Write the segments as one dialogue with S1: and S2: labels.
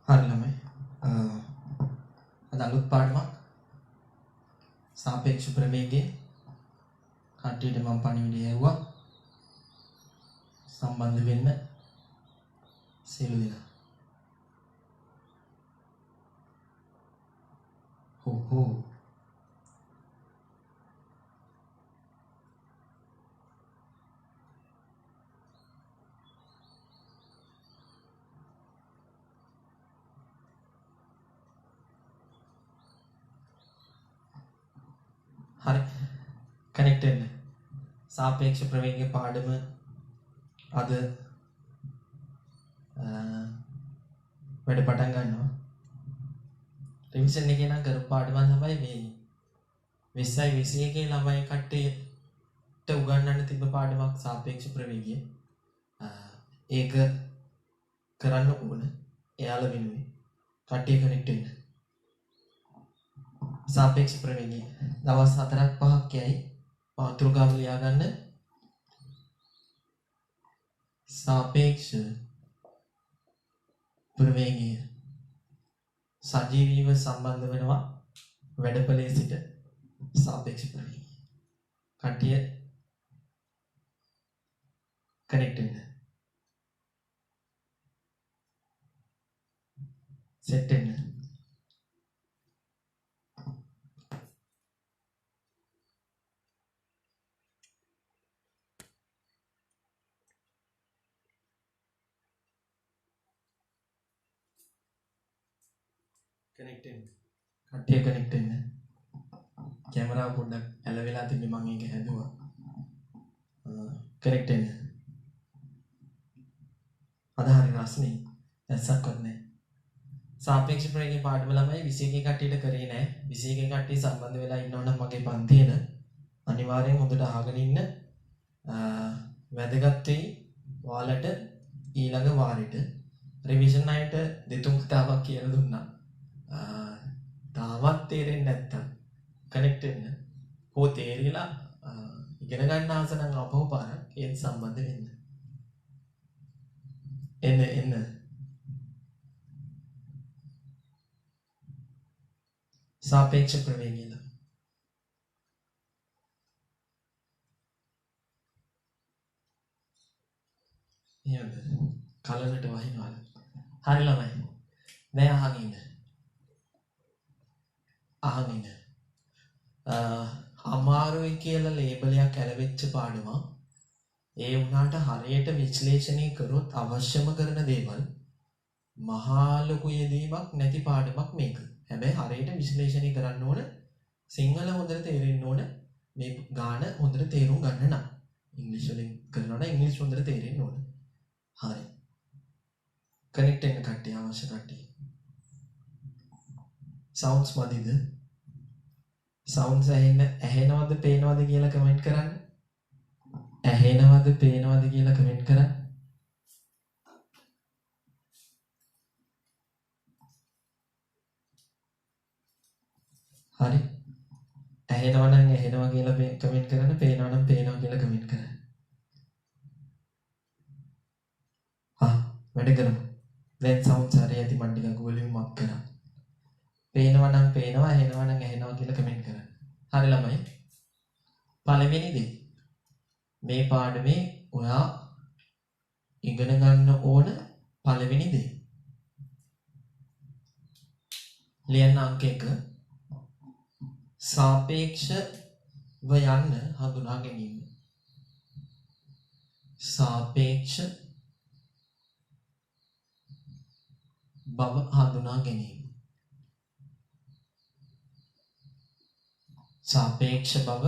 S1: හරි ළමයි. අද අලුත් පාඩමක් සාපේක්ෂ ප්‍රවේගයේ කට්ටියට මම පණිවිඩය ඇහුවා සම්බන්ධ වෙන්න සියලු දෙනා. හෝ හරි කනෙක්ට් වෙන්න. සාපේක්ෂ ප්‍රවේගයේ පාඩම අද වැඩ පටන් ගන්නවා. රිවිෂන් එකේ නම් කරපු පාඩම තමයි මේ 20යි 21 ළමයි කට්ටියට උගන්වන්න තිබ්බ පාඩමක් සාපේක්ෂ ප්‍රවේගය. ඒක කරන්න ඕන. එයාලා වෙනුවෙන් කට්ටිය කනෙක්ට් වෙන්න. සාපේක්ෂ ප්‍රවේගය දවස් 4ක් 5ක් යයි මාතෘකාව ලියා ගන්න. සාපේක්ෂ ප්‍රවේගය සජීවීව සම්බන්ධ වෙනවා වැඩපලේ සිට සාපේක්ෂ ප්‍රවේගය. කට්ටිය කනෙක්ට් වෙන්න. සෙට් වෙන්න. කනෙක්ට් වෙන්න. කට්ටිය කනෙක්ට් වෙන්න. කැමරාව පොඩ්ඩක් ඇල වෙලා තිබ්බේ මම ඒක හැදුවා. කනෙක්ට් වෙන්න. අද හරි රස්නේ. ඇස්සක්වත් නැහැ. සාපේක්ෂ ප්‍රවේගයේ පාඩම ළමයි 21 කට්ටියට කරේ නැහැ. 21 කට්ටිය සම්බන්ධ වෙලා ඉන්නවනම් මගේ පන්තියේන අනිවාර්යෙන් හොඳට අහගෙන ඉන්න. වැදගත් වෙයි ඔයාලට ඊළඟ වාරෙට රිවිෂන් අයට දෙතුන් කතාවක් කියලා දුන්නා. තාමත් තේරෙන්නේ නැත්තම් කනෙක්ට් වෙන්න. හෝ තේරිලා ඉගෙන ගන්න ආස නම් අපහු පාරක් ඒත් සම්බන්ධ වෙන්න. එන්න සාපේක්ෂ ප්‍රවේගයද එහෙමද කලකට වහිනවල. හරි ළමයි. දැන් අහගෙන ඉන්න. අමාරුයි කියලා ලේබලයක් ඇලවෙච්ච පාඩමක්. ඒ වුණාට හරියට විශ්ලේෂණය කරොත් අවශ්‍යම කරන දේවල් මහා ලොකු යෙදීමක් නැති පාඩමක් මේක. හැබැයි හරියට විශ්ලේෂණය කරන්න ඕන. සිංහල හොඳට තේරෙන්න ඕන. මේ ගාන හොඳට තේරුම් ගන්න නම්. ඉංග්‍රීසි වලින් කරනවා නම් ඉංග්‍රීසි හොඳට තේරෙන්න ඕන. හරි. කනෙක්ට් වෙන්න කට්ටිය අවශ්‍ය කට්ටිය. සවුන්ඩ්ස් මදිද? සවුන්ඩ්ස් ඇහෙනවද පේනවද කියලා කමෙන්ට් කරන්න. ඇහෙනවද පේනවද කියලා කමෙන්ට් කරන්න. හරි. ඇහෙනවා නම් ඇහෙනවා කියලා කමෙන්ට් කරන්න. පේනවා නම් පේනවා කියලා කමෙන්ට් කරන්න. වැඩ කරමු. දැන් සවුන්ඩ්ස් හරිය ඇති මම ටිකක් වොලියුම් අප් කරා. පේනවා නම් පේනවා ඇහෙනවා නම් ඇහෙනවා කියලා කමෙන්ට් කරන්න. හරි ළමයි. පළවෙනි දේ මේ පාඩමේ ඔයා ඉගෙන ගන්න ඕන පළවෙනි දේ. ලියන්න අංක 1 සාපේක්ෂව යන්න හඳුනා ගැනීම. සාපේක්ෂ බව හඳුනා ගැනීම. සාපේක්ෂ බව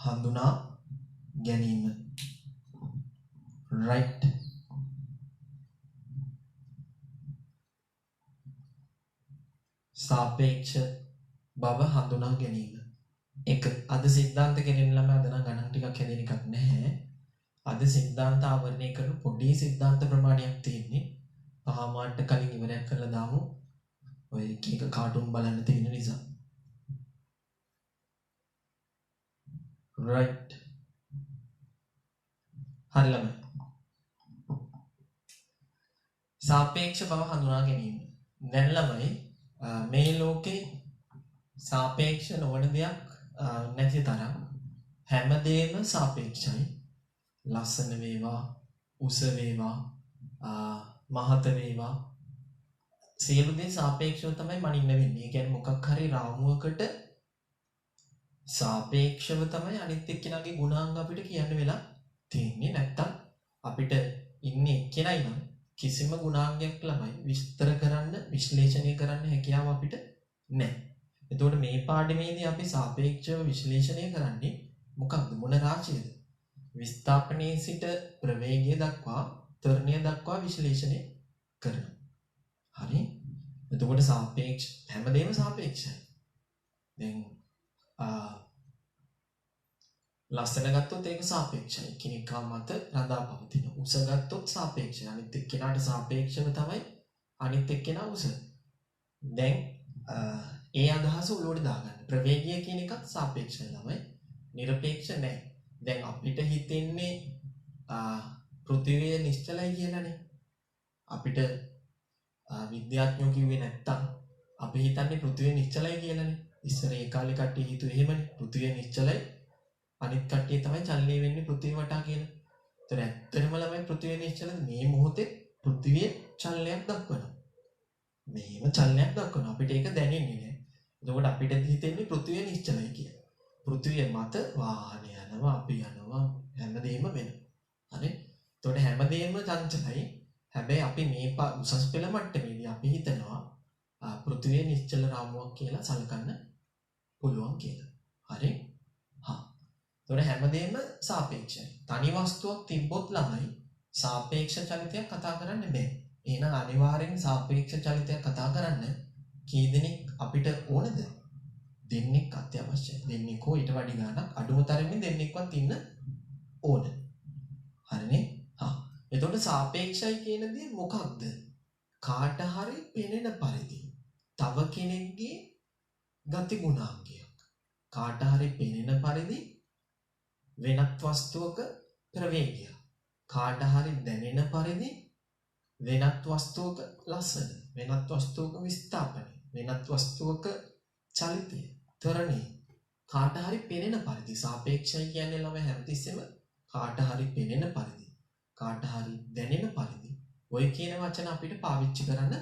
S1: හඳුනා ගැනීම. right. සාපේක්ෂ බව හඳුනා ගැනීම. එක අද සිද්ධාන්ත කෙරෙන ළම අද නම් ගණන් ටිකක් හැදෙන එකක් නැහැ. අද සිද්ධාන්ත ආවරණය කරන පොඩි සිද්ධාන්ත ප්‍රමාණයක් තියෙන්නේ. පහමාට කලින් ඉවරයක් කරලා දාමු. ඔය එක කාටුන් බලන්න තියෙන නිසා. right. හරි ළමයි. සාපේක්ෂ බව හඳුනා ගැනීම. දැන් ළමයි මේ ලෝකේ සාපේක්ෂ නොවන දෙයක් නැති තරම් හැමදේම සාපේක්ෂයි. ලස්සන වේවා, උස වේවා, මහත වේවා, සියලු දේ සාපේක්ෂව තමයි මනින්න වෙන්නේ. ඒ කියන්නේ මොකක් හරි රාමුවකට සාපේක්ෂව තමයි අනිත් එක්කෙනාගේ ගුණාංග අපිට කියන්න වෙලා තියෙන්නේ. නැත්තම් අපිට ඉන්නේ එක්කෙනයි නම් කිසිම ගුණාංගයක් ළමයි විස්තර කරන්න, විශ්ලේෂණය කරන්න හැකියාව අපිට නැහැ. එතකොට මේ පාඩමේදී අපි සාපේක්ෂව විශ්ලේෂණය කරන්නේ මොකක්ද? මොන රාශියද? විස්ථාපනයේ සිට ප්‍රවේගය දක්වා, ත්වරණය දක්වා විශ්ලේෂණය කරනවා. හරි? එතකොට සාපේක්ෂ හැමදේම සාපේක්ෂයි. දැන් ලස්සන ගත්තොත් ඒක සාපේක්ෂයි. කෙනෙක්ව මත රඳා පවතින. උස ගත්තොත් සාපේක්ෂයි. අනිත් එක්කෙනාට සාපේක්ෂව තමයි අනිත් එක්කෙනා උස. දැන් ඒ අදහස උලුවට දාගන්න. ප්‍රවේගය කියන එකත් සාපේක්ෂයි ළමයි. නිරපේක්ෂ නැහැ. දැන් අපිට හිතෙන්නේ පෘථිවිය නිශ්චලයි කියලානේ. අපිට විද්‍යාඥයෝ කිව්වේ නැත්තම් අපි හිතන්නේ පෘථිවිය නිශ්චලයි කියලානේ. ඉස්සර ඒ කාලේ කට්ටිය හිතුවේ එහෙමනේ. පෘථිවිය නිශ්චලයි. අනිත් කට්ටිය තමයි චලනය වෙන්නේ පෘථිවිය වටා කියලා. ඒතර ඇත්තටම ළමයි පෘථිවිය නිශ්චලද? මේ මොහොතේ පෘථිවිය චලනයක් දක්වනවා. මේව චලනයක් දක්වනවා. අපිට ඒක දැනෙන්නේ නැහැ. එතකොට අපිට හිතෙන්නේ පෘථිවිය නිශ්චලයි කියලා. පෘථිවිය මත වාහන යනවා, අපි යනවා, හැමදේම වෙනවා. හරි? එතකොට හැමදේම චංචලයි. හැබැයි අපි මේ උසස් පෙළ මට්ටමේදී අපි හිතනවා පෘථිවිය නිශ්චල රාමුවක් කියලා සලකන්න පුළුවන් කියලා. හරි? හා. එතකොට හැමදේම සාපේක්ෂයි. තනි වස්තුවක් තිබ්බොත් ළමයි සාපේක්ෂ චලිතයක් කතා කරන්න බෑ. එහෙනම් අනිවාර්යෙන් සාපේක්ෂ චලිතයක් කතා කරන්න කී දෙනෙක් අපිට ඕනද? දෙන්නෙක් අත්‍යවශ්‍යයි. දෙන්නෙක් හෝ ඊට වඩා ගාණක් අඩුම තරමින් දෙන්නෙක්වත් ඉන්න ඕන. හරිනේ? හා. එතකොට සාපේක්ෂයි කියන දේ මොකක්ද? කාට හරි පෙනෙන පරිදි තව කෙනෙක්ගේ ගති ගුණාංගයක්. කාට හරි පෙනෙන පරිදි වෙනත් වස්තුවක ප්‍රවේගයක්. කාට හරි දැනෙන පරිදි වෙනත් වස්තුවක ලස්සන, වෙනත් වස්තුවක විස්ථාපනය, වෙනත් වස්තුවක චලිතය, ත්වරණය. කාට හරි පෙනෙන පරිදි සාපේක්ෂයි කියන්නේ ළමයි හැමතිස්සෙම කාට හරි පෙනෙන පරිදි, කාට හරි දැනෙන පරිදි ඔය කියන වචන අපිට පාවිච්චි කරන්න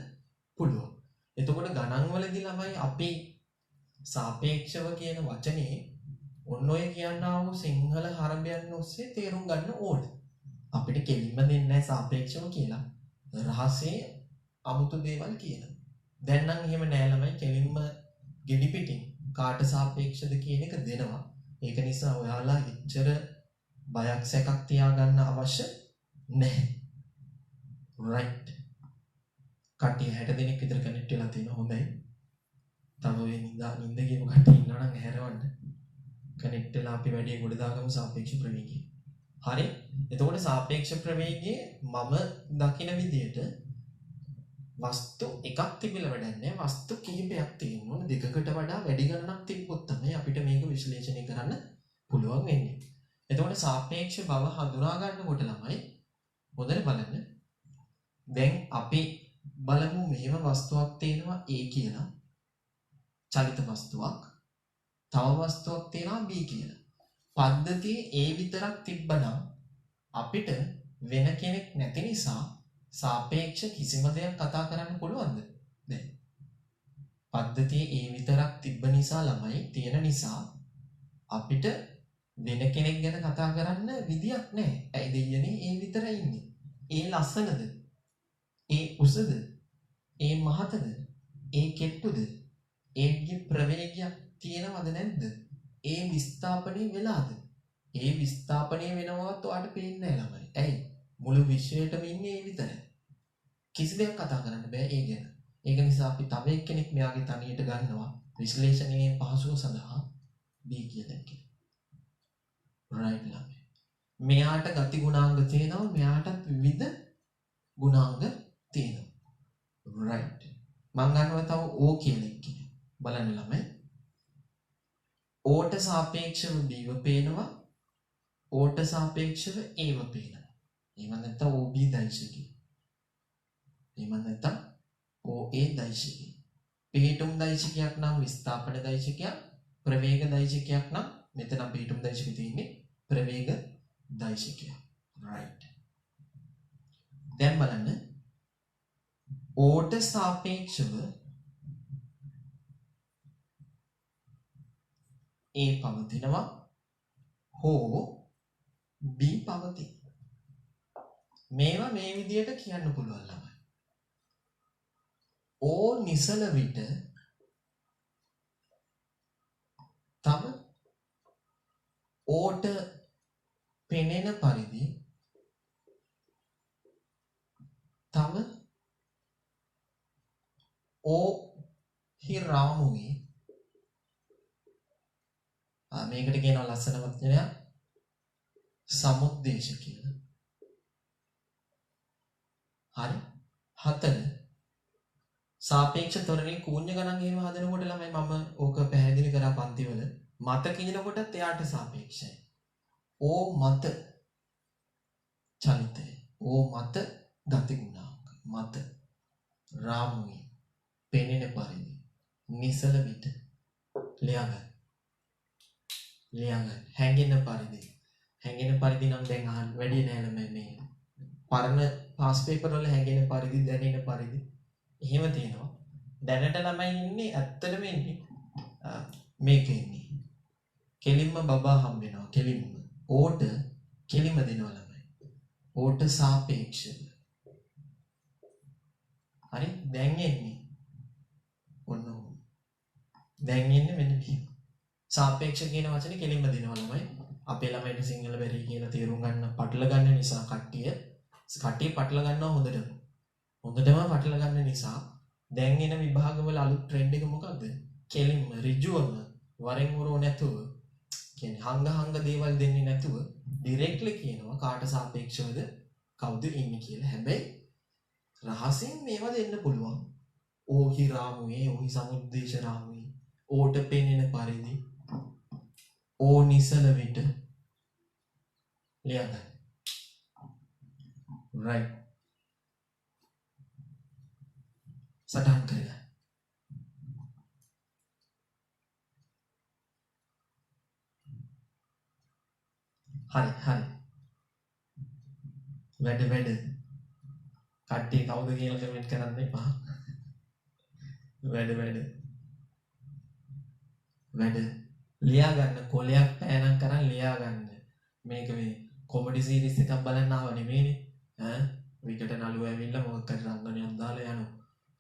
S1: පුළුවන්. එතකොට ගණන් වලදී ළමයි අපි සාපේක්ෂව කියන වචනේ ඔන්න ඔය කියනා වූ සිංහල හරඹයන් ඔස්සේ තේරුම් ගන්න ඕන. අපිට කෙලින්ම දෙන්නේ නැහැ සාපේක්ෂව කියලා. රහසේ අමුතු දේවල් කියනවා. දැන් නම් එහෙම නෑ ළමයි, කෙලින්ම ගෙඩි පිටින් කාට සාපේක්ෂද කියන එක දෙනවා. ඒක නිසා ඔයාලා එච්චර බයක් සැකක් තියාගන්න අවශ්‍ය නැහැ. right. කට්ටිය 60 දෙනෙක් විතර කනෙක්ට් වෙලා තියෙනවා. හොඳයි. තව වෙන නින්ද ගියපු කට්ටිය ඉන්නවා නම් හැරවන්න. කනෙක්ට් වෙලා අපි වැඩි ගොඩ දාගමු සාපේක්ෂ ප්‍රවේගය. හරි? එතකොට සාපේක්ෂ ප්‍රවේගයේ මම දකින විදිහට වස්තු එකක් තිබිලා වැඩක් නැහැ. වස්තු කිහිපයක් තියෙන්න ඕන. දෙකකට වඩා වැඩි ගණනක් තිබ්බොත් තමයි අපිට මේක විශ්ලේෂණය කරන්න පුළුවන් වෙන්නේ. එතකොට සාපේක්ෂ බව හඳුනා ගන්නකොට ළමයි හොඳට බලන්න. දැන් අපි බලමු මෙහෙම වස්තුවක් තියෙනවා A කියලා. චලිත වස්තුවක්. තව වස්තුවක් තියෙනවා B කියලා. පද්ධතියේ A විතරක් තිබ්බනම් අපිට වෙන කෙනෙක් නැති නිසා සාපේක්ෂ කිසිම දෙයක් කතා කරන්න පුළුවන්ද? දැන් පද්ධතියේ A විතරක් තිබ්බ නිසා ළමයි තියෙන නිසා අපිට වෙන කෙනෙක් ගැන කතා කරන්න විදියක් නැහැ. ඇයි දෙයනේ A විතරයි ඉන්නේ. A ලස්සනද? A උසද? A මහතද? A කෙට්ටුද? Aගේ ප්‍රවේගයක් තියෙනවද නැද්ද? A විස්ථාපනය වෙලාද? A විස්ථාපනය වෙනවවත් ඔයාලට පේන්නේ නැහැ ළමයි. ඇයි? මුළු විශ්වයටම ඉන්නේ A විතරයි. කිසි දෙයක් කතා කරන්න බෑ A ගැන. ඒක නිසා අපි තව එක්කෙනෙක් මෙයාගේ තනියට ගන්නවා විශ්ලේෂණයේ පහසුව සඳහා B කියලා එකේ. right ළමයි. මෙයාට ගති ගුණාංග තියෙනවා, මෙයාටත් විවිධ ගුණාංග තියෙනවා. right. මම ගන්නවා තව O කියන එකේ. බලන්න ළමයි. Oට සාපේක්ෂව Bව පේනවා. Oට සාපේක්ෂව Aව පේනවා. එහෙම නැත්නම් OB දෛශිකය. එහෙම නැත්නම් OA දෛශිකය. පිහිටුම් දෛශිකයක් නම් විස්ථාපන දෛශිකයක්, ප්‍රවේග දෛශිකයක් නම් මෙතන පිහිටුම් දෛශිකය තියෙන්නේ ප්‍රවේග දෛශිකය. right. දැන් බලන්න ඕට සාපේක්ෂව A පවතිනවා හෝ B පවතී. මේවා මේ විදියට කියන්න පුළුවන් ළමයි. O නිසල විට තම ඕට පෙනෙන පරිදි තම O හි රාමුවේ මේකට කියනවා ලස්සන වචනයක් සමුද්දේශ කියලා. හරි. 4 සාපේක්ෂ ත්වරණේ කූඤ්ඤ ගණන් එහෙම හදනකොට ළමයි මම ඕක පැහැදිලි කරා පන්තිවල මත කියනකොටත් එයාට සාපේක්ෂයි. O මත චලිතය. O මත ගති ගුණාංක. මත රාමුවේ පෙනෙන පරිදි නිසල විට ලියගන්න. හැඟෙන පරිදි නම් දැන් අහන්න වැඩි නෑ ළමයි මේ පරණ පාස් පේපර් වල හැඟෙන පරිදි දැනෙන පරිදි එහෙම තියෙනවා. දැනට ළමයි ඉන්නේ ඇත්තටම ඉන්නේ මේකේ ඉන්නේ. කෙලින්ම බබා හම්බ වෙනවා. කෙලින්ම ඕට කෙලින්ම දෙනවා ළමයි. ඕට සාපේක්ෂව. හරි දැන් එන්නේ ඔන්න දැන් එන්නේ මෙන්න මෙහෙම. සාපේක්ෂ කියන වචනේ කෙලින්ම දෙනවා ළමයි. අපේ ළමයිට සිංහල බැරි කියලා තේරුම් ගන්න පටල ගන්න නිසා කට්ටිය පටල ගන්නවා හොඳටම. හොඳටම පටල ගන්න නිසා දැන් එන විභාගවල අලුත් ට්‍රෙන්ඩ් එක මොකද්ද? කෙලින්ම ඍජුවම වරෙන් වරෝ නැතුව කියන්නේ හංග දේවල් දෙන්නේ නැතුව ඩිරෙක්ට්ලි කියනවා කාට සාපේක්ෂවද කවුද ඉන්නේ කියලා. හැබැයි රහසින් මේවා දෙන්න පුළුවන්. ඕහි රාමුවේ, ඕහි සමුද්දේශ රාමුවේ, ඕට පෙනෙන පරිදි, ඕ නිසල විට ලියගන්න. right. සටහන් කරගන්න. හරි. වැඩ. කට්ටිය කවුද කියලා කමෙන්ට් කරන්න එපා. වැඩ. ලියා ගන්න කොලයක් පෑනම් කරන් ලියා ගන්න. මේක මේ කොමඩි සීරීස් එකක් බලන්න ආව නෙමෙයිනේ. විකට නළුව ඇවිල්ලා මොකක් හරි රංගනයක් දාලා යනවා.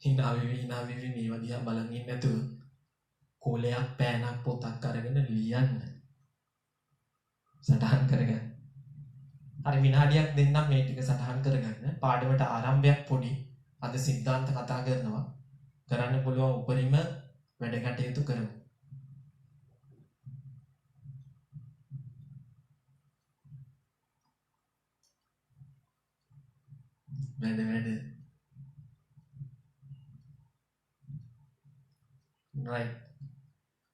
S1: හිනා විවි මේවා දිහා බලන් ඉන්නේ නැතුව කොලයක් පෑනක් පොතක් අරගෙන ලියන්න. සටහන් කරගන්න. හරි විනාඩියක් දෙන්නම් මේ ටික සටහන් කරගන්න. පාඩමට ආරම්භයක් පොඩි. අද සිද්ධාන්ත කතා කරනවා. කරන්න පුළුවන් උපරිම වැඩ කටයුතු කරමු. වැඩ. right.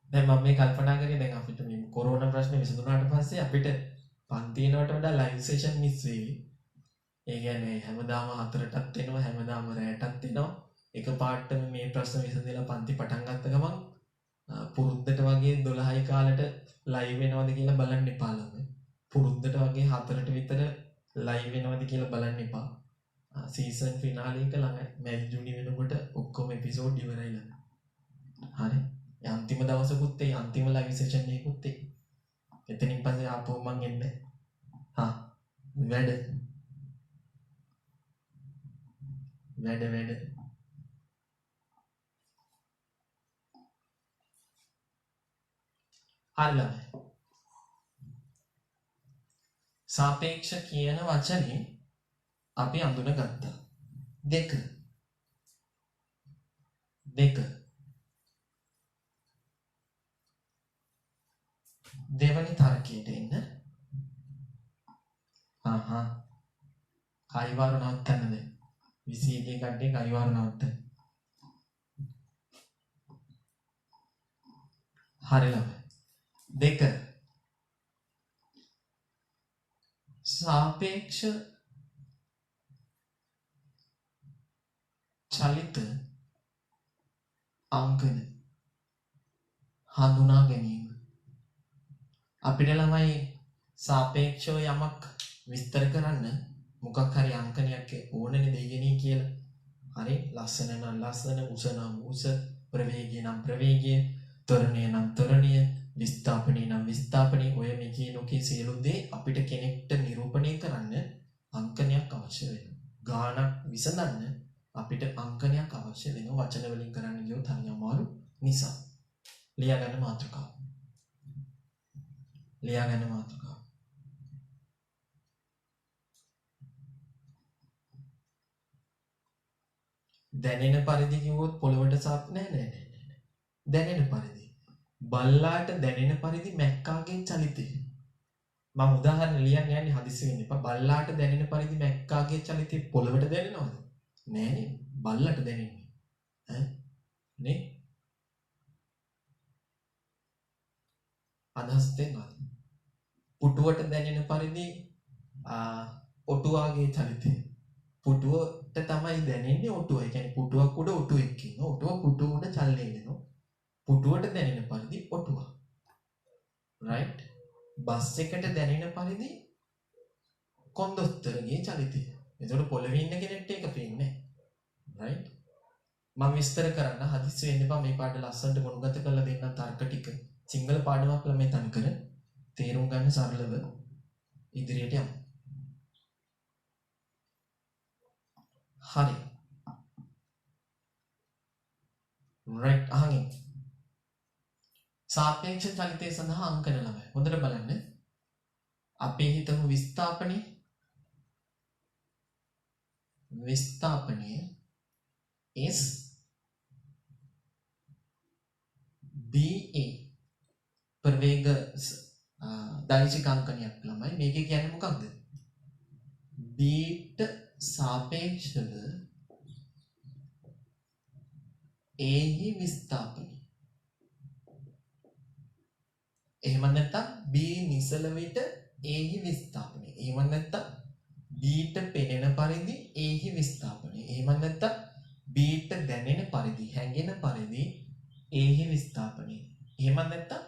S1: දැන් මම මේ කල්පනා කරේ දැන් අපිට මේ කොරෝනා ප්‍රශ්නේ විසඳුනාට පස්සේ අපිට පන්තිනවට වඩා ලයිව් සෙෂන් මිස් වෙවි. ඒ කියන්නේ හැමදාම 4ටත් එනවා හැමදාම රැටත් එනවා. එක පාටම මේ ප්‍රශ්න විසඳලා පන්ති පටන් ගත්ත ගමන් පුරුද්දට වගේ 12යි කාලට ලයිව් වෙනවද කියලා බලන්න එපා ළමයි. පුරුද්දට වගේ 4ට විතර ලයිව් වෙනවද කියලා බලන්න එපා. සීසන් ෆිනාලේ එක ළඟයි. මැයි ජූනි වෙනකොට ඔක්කොම එපිසෝඩ් ඉවරයි ළඟ. හරි. අන්තිම දවසකුත් ඒ අන්තිම ලයිව් සෙෂන් එකකුත් ඒ. එතනින් පස්සේ ආපහු මං එන්නේ. වැඩ. හරි. සාපේක්ෂ කියන වචනේ අපි අඳුනගත්තා. දෙක. දෙවනි තර්කයට එන්න. කයිවාරු නවත්තන්නද? 21 කඩේ කයිවාරු නවත්තන්න. හරි ළමයි. දෙක. සාපේක්ෂ චලිත අංකන හඳුනා ගැනීම. අපිට ළමයි සාපේක්ෂව යමක් විස්තර කරන්න මොකක් හරි අංකනයක් ඕනනේ දෙයනේ කියලා. හරි ලස්සන නම් ලස්සන, උස නම් උස, ප්‍රවේගය නම් ප්‍රවේගය, ත්වරණය නම් ත්වරණය, විස්ථාපනය නම් විස්ථාපනය. ඔය මේ කියනෝකේ සියලු දේ අපිට කෙනෙක්ට නිරූපණය කරන්න අංකනයක් අවශ්‍ය වෙනවා. ගානක් විසඳන්න අපිට අංකනයක් අවශ්‍ය වෙනවා. වචන වලින් කරන්න ගියොත් හරිය අමාරු නිසා. ලියාගන්න මාතෘකාව. ලියාගන්න මාතෘකාව. දැනෙන පරිදි කිව්වොත් පොළවට සාප් නෑ. දැනෙන පරිදි. බල්ලාට දැනෙන පරිදි මැක්කාගේ චලිතය. මම උදාහරණ ලියන්න යන්නේ හදිස්සි වෙන්න එපා. බල්ලාට දැනෙන පරිදි මැක්කාගේ චලිතය පොළවට දැනෙනවද? නෑනේ. බල්ලට දැනෙන්නේ. ඈ? නේ? අදහස් දෙන්නවද? පුටුවට දැනෙන පරිදි ඔටුවාගේ චලිතය. පුටුවට තමයි දැනෙන්නේ ඔටුව. ඒ කියන්නේ පුටුවක් උඩ ඔටුවෙක් ඉන්නවා. ඔටුව පුටුව උඩ චලනය වෙනවා. පුටුවට දැනෙන පරිදි ඔටුව. right? බස් එකට දැනෙන පරිදි කොන්දොස්තරගේ චලිතය. එතකොට පොළවේ ඉන්න කෙනෙක්ට ඒක පේන්නේ නැහැ. right? මම විස්තර කරන්න හදිස්සි වෙන්න එපා. මේ පාඩම ලස්සනට මොනුගත කරලා දෙන්නම් තර්ක ටික. සිංගල පාඩමක් ළමයි තනිකර තේරුම් ගන්න සරලව ඉදිරියට යමු. හරි. right අහගෙන. සාපේක්ෂ චලිතය සඳහා අංකන ළමයි. හොඳට බලන්න. අපි හිතමු විස්ථාපනය is BA ප්‍රවේග දෛශික අංකනයක් ළමයි. මේකේ කියන්නේ මොකක්ද? B ට සාපේක්ෂව A හි විස්ථාපනය. එහෙම නැත්නම් B නිසල විට A හි විස්ථාපනය. එහෙම නැත්නම් B ට පෙනෙන පරිදි A හි විස්ථාපනය. එහෙම නැත්නම් B ට දැනෙන පරිදි, හැඟෙන පරිදි A හි විස්ථාපනය. එහෙම නැත්නම්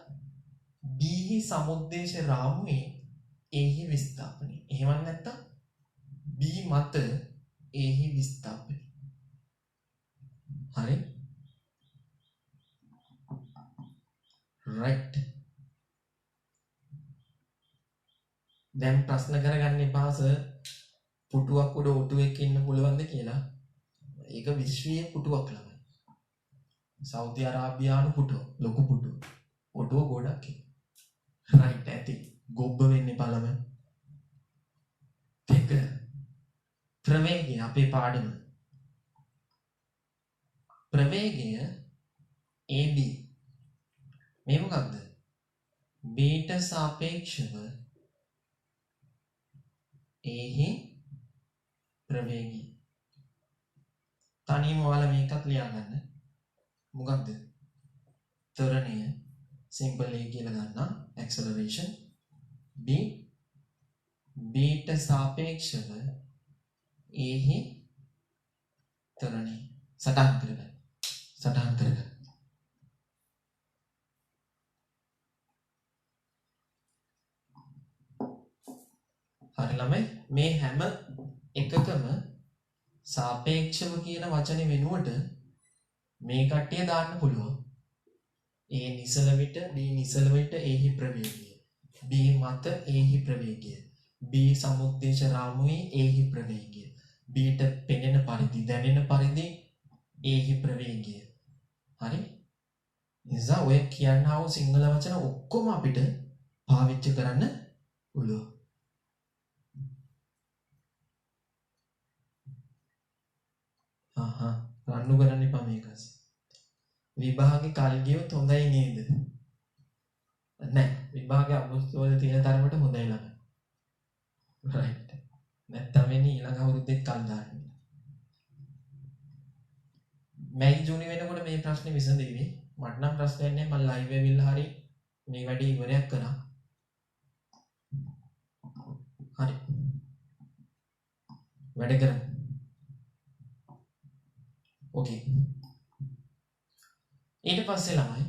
S1: B හි සමුද්දේශ රාමුවේ A හි විස්ථාපනය. එහෙම නැත්නම් B මත A හි විස්ථාපනය. හරි? right. දැන් ප්‍රශ්න කරගන්න එපා සර්. පුටුවක් උඩ ඔටුවෙක් ඉන්න පුළුවන්ද කියලා. ඒක විශ්වීය පුටුවක් ළමයි. සෞදි අරාබියානු පුටුව, ලොකු පුටුව. ඔටුව ගොඩක් right ඇති. ගොබ්බ වෙන්නේ බලම. දෙක ප්‍රවේගය අපේ පාඩම. ප්‍රවේගය AB. මේ මොකක්ද? B ට සාපේක්ෂව A හි ප්‍රවේගය. තනියම ඔයාලා මේකත් ලියාගන්න. මොකක්ද? ත්වරණය simple A කියලා ගන්නම්. acceleration B ට සාපේක්ෂව A හි ත්වරණය. සටහන් කරගන්න. හරි ළමයි, මේ හැම එකකම සාපේක්ෂව කියන වචනේ වෙනුවට මේ කට්ටිය දාන්න පුළුවන්. A නිසල විට B නිසල විට A හි ප්‍රවේගය. B මත A හි ප්‍රවේගය. B සමුද්දේශ රාමුවේ A හි ප්‍රවේගය. B ට පෙනෙන පරිදි, දැනෙන පරිදි A හි ප්‍රවේගය. හරි? නිසා ඔය කියන්නා වූ සිංහල වචන ඔක්කොම අපිට පාවිච්චි කරන්න පුළුවන්. රණ්ඩු කරන්න එපා මේකස්. විභාගේ කල් ගියොත් හොඳයි නේද? නැහැ. විභාගේ අගෝස්තු වල තියෙන තරමට හොඳයි ළඟ. right. නැත්තම් වෙන්නේ ඊළඟ අවුරුද්දෙත් කල් දාන්න. මැයි ජූනි වෙනකොට මේ ප්‍රශ්නේ විසඳෙවි. මට නම් ප්‍රශ්නයක් නැහැ. මම ලයිව් වෙවිලා හරි මේ වැඩේ ඉවරයක් කරා. හරි. වැඩ කරමු. Okay. ඊට පස්සේ ළමයි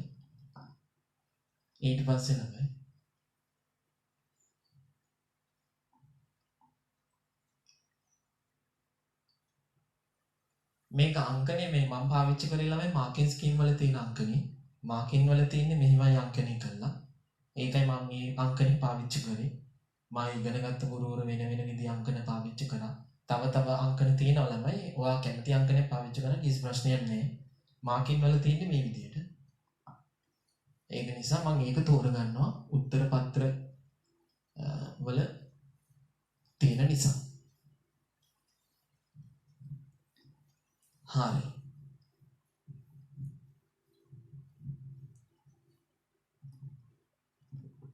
S1: මේක අංකනේ මේ මම පාවිච්චි කරේ ළමයි මාකින් ස්කීම් වල තියෙන අංකනේ. මාකින් වල තියෙන්නේ මෙහිමයි අංකනේ කළා. ඒකයි මම මේ අංකනේ පාවිච්චි කරේ. මම ඉගෙනගත්ත ගුරුවරු වෙන වෙන විදිහ අංකන පාවිච්චි කරා. තව අංකන තියෙනවා ළමයි. ඔයා කැමති අංකනේ පාවිච්චි කරන්න කිසි ප්‍රශ්නයක් නැහැ. මාකින් වල තියෙන්නේ මේ විදිහට. ඒක නිසා මම ඒක තෝරගන්නවා උත්තර පත්‍ර වල තියෙන නිසා. හරි.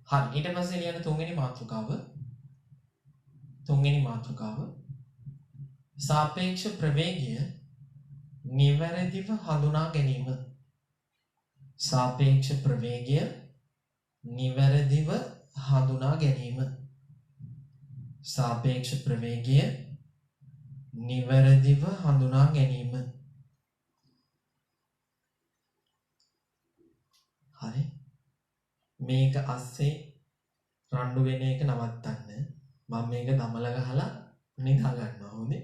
S1: හරි ඊට පස්සේ ලියන තුන්වෙනි මාතෘකාව සාපේක්ෂ ප්‍රවේගය නිවැරදිව හඳුනා ගැනීම. සාපේක්ෂ ප්‍රවේගය නිවැරදිව හඳුනා ගැනීම. සාපේක්ෂ ප්‍රවේගය නිවැරදිව හඳුනා ගැනීම. හරි මේක අස්සේ රණ්ඩු වෙන එක නවත්තන්න. මම මේක දමලා ගහලා නිදා ගන්නවා. හොඳේ.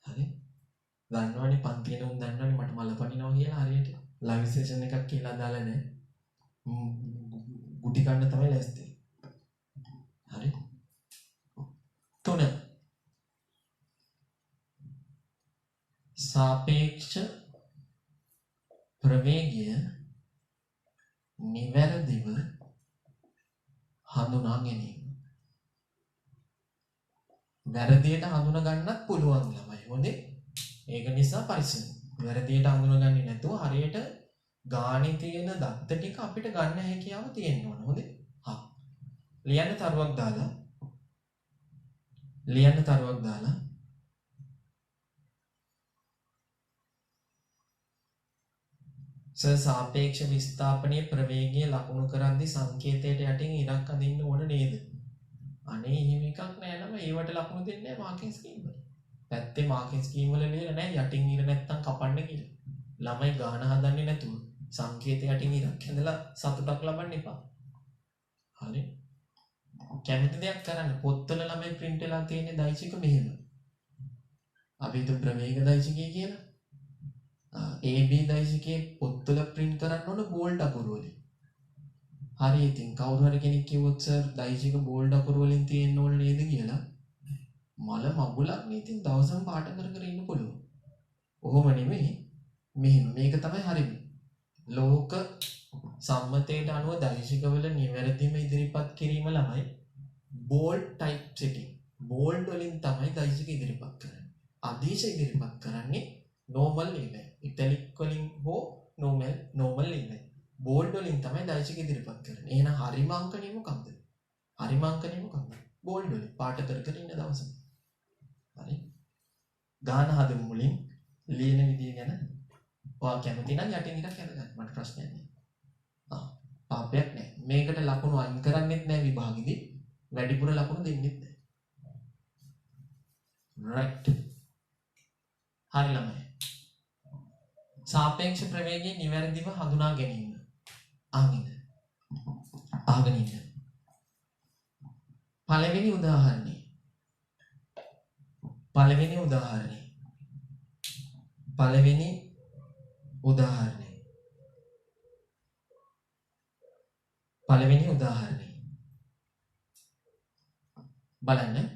S1: හරි. දන්නවනේ පන්තියේ උන් දන්නවනේ මට මල පනිනවා කියලා හරියට. ලයිව් සෙෂන් එකක් කියලා දාලා නැහැ. ගුටි කන්න තමයි ලෑස්ති. හරි. 3 සාපේක්ෂ ප්‍රවේගය නිවැරදිව හඳුනා ගැනීම. වැරදියට හඳුනා ගන්නත් පුළුවන් ළමයි. හොඳේ. ඒක නිසා පරිස්සම්. වැරදියට හඳුනාගන්නේ නැතුව හරියට ගානේ තියෙන දත්ත ටික අපිට ගන්න හැකියාව තියෙන්න ඕන. හොඳේ. හා. ලියන්න තරුවක් දාලා සාපේක්ෂ විස්ථාපනයේ ප්‍රවේගය ලකුණු කරද්දී සංකේතයට යටින් ඉරක් අදින්න ඕන නේද? අනේ එහෙම එකක් නෑ නම ඒවට ලකුණු දෙන්නේ නැහැ මාකින් ස්කීම් වල. පැත්තේ මාකින් ස්කීම් වල ලියලා නැහැ යටින් ඉර නැත්තම් කපන්න කියලා. ළමයි ගාන හදන්නේ නැතුව සංකේතය යටින් ඉරක් ඇඳලා සතුටක් ලබන්න එපා. හරි. කැමති දෙයක් කරන්න. පොත්වල ළමයි print වෙලා තියෙන දෛශික මෙහෙම. අපි හිතමු ප්‍රවේග දෛශිකය කියලා. AB දෛශිකයේ පොත්වල print කරන්න ඕන බෝල්ඩ් අකුරු වලින්. හරි ඉතින් කවුරු හරි කෙනෙක් කිව්වොත් සර් දෛශික බෝල්ඩ් අකුරු වලින් තියෙන්න ඕන නේද කියලා. මල මගුලක් නේ ඉතින් දවසම පාට කර ඉන්න පුළුවන්. ඔහොම නෙමෙයි. මෙහෙම මේක තමයි හරිම. ලෝක සම්මතයට අනුව දෛශිකවල නිවැරදිම ඉදිරිපත් කිරීම ළමයි බෝල්ඩ් ටයිප් setting. බෝල්ඩ් වලින් තමයි දෛශික ඉදිරිපත් කරන්නේ. ආදේශ ඉදිරිපත් කරන්නේ normal level. ඉටලික් වලින් හෝ normal level. බෝල්ඩ් වලින් තමයි දෛශික ඉදිරිපත් කරන්නේ. එහෙනම් හරිම අංකණය මොකක්ද? බෝල්ඩ් වලින් පාට කර ඉන්න දවසම. හරි. ගාන හදමු මුලින් ලියන විදිය ගැන. ඔයා කැමති නම් යටින් ඉරක් ඇඳගන්න. මට ප්‍රශ්නයක් නෑ. පාපයක් නෑ. මේකට ලකුණු අයින් කරන්නෙත් නෑ විභාගෙදි. වැඩිපුර ලකුණු දෙන්නෙත් නෑ. right. හරි ළමයි. සාපේක්ෂ ප්‍රවේගය නිවැරදිව හඳුනා ගැනීම. අහගෙන ඉන්න. පළවෙනි උදාහරණය. බලන්න.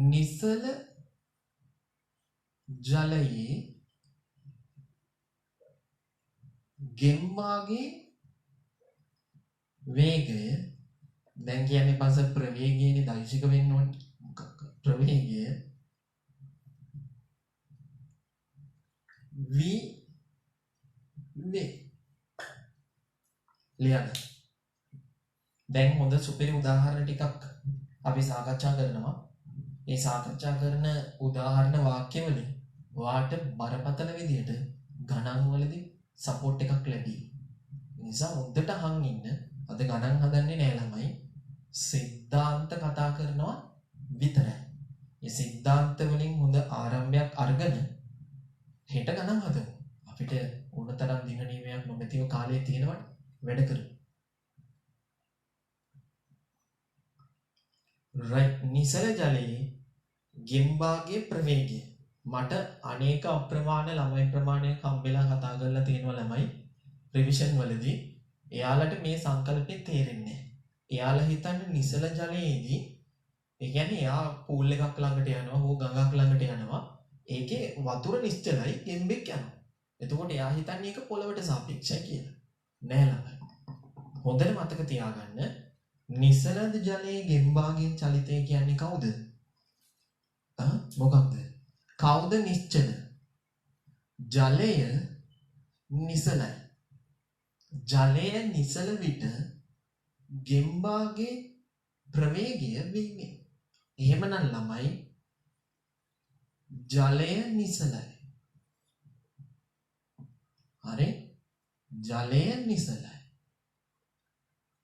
S1: නිසල ජලයේ ගෙම්මාගේ වේගය දැන් කියන්නේ පස ප්‍රවේගයනේ දෛශික වෙන්න ඕනේ. මොකක් ප්‍රවේගය v ලියන්න. දැන් හොඳ සුපිරි උදාහරණ ටිකක් අපි සාකච්ඡා කරනවා. ඒ සාකච්ඡා කරන උදාහරණ වාක්‍ය වලින් වාට බරපතල විදියට ගණන් වලදී සපෝට් එකක් ලැබී. ඒ නිසා හොඳට අහන් ඉන්න. අද ගණන් හදන්නේ නෑ ළමයි. සිද්ධාන්ත කතා කරනවා විතරයි. මේ සිද්ධාන්ත වලින් හොඳ ආරම්භයක් අරගෙන හෙට ගණන් හදමු. අපිට ඕන තරම් දින නියමයක් නොමැතිව කාලය තියෙනවනේ. වැඩ කරමු. right නිසල ජලයේ ගෙම්බාගේ ප්‍රවේගය. මට අනේක අප්‍රමාණ ළමයි ප්‍රමාණයක් හම්බෙලා කතා කරලා තියෙනවා ළමයි රිවිෂන් වලදී. එයාලට මේ සංකල්පය තේරෙන්නේ නැහැ. එයාලා හිතන්නේ නිසල ජලයේදී ඒ කියන්නේ එයා පූල් එකක් ළඟට යනවා හෝ ගඟක් ළඟට යනවා. ඒකේ වතුර නිශ්චලයි ගෙම්බෙක් යනවා. එතකොට එයා හිතන්නේ ඒක පොළවට සාපේක්ෂයි කියලා. නෑ ළමයි. හොඳට මතක තියාගන්න නිසලද ජලයේ ගෙම්බාගෙන් චලිතය කියන්නේ කවුද? මොකක්ද? කවුද නිශ්චල? ජලය නිසලයි. ජලය නිසල විට ගෙම්බාගේ ප්‍රවේගය වීමේ. එහෙමනම් ළමයි ජලය නිසලයි. හරි? ජලය නිසලයි.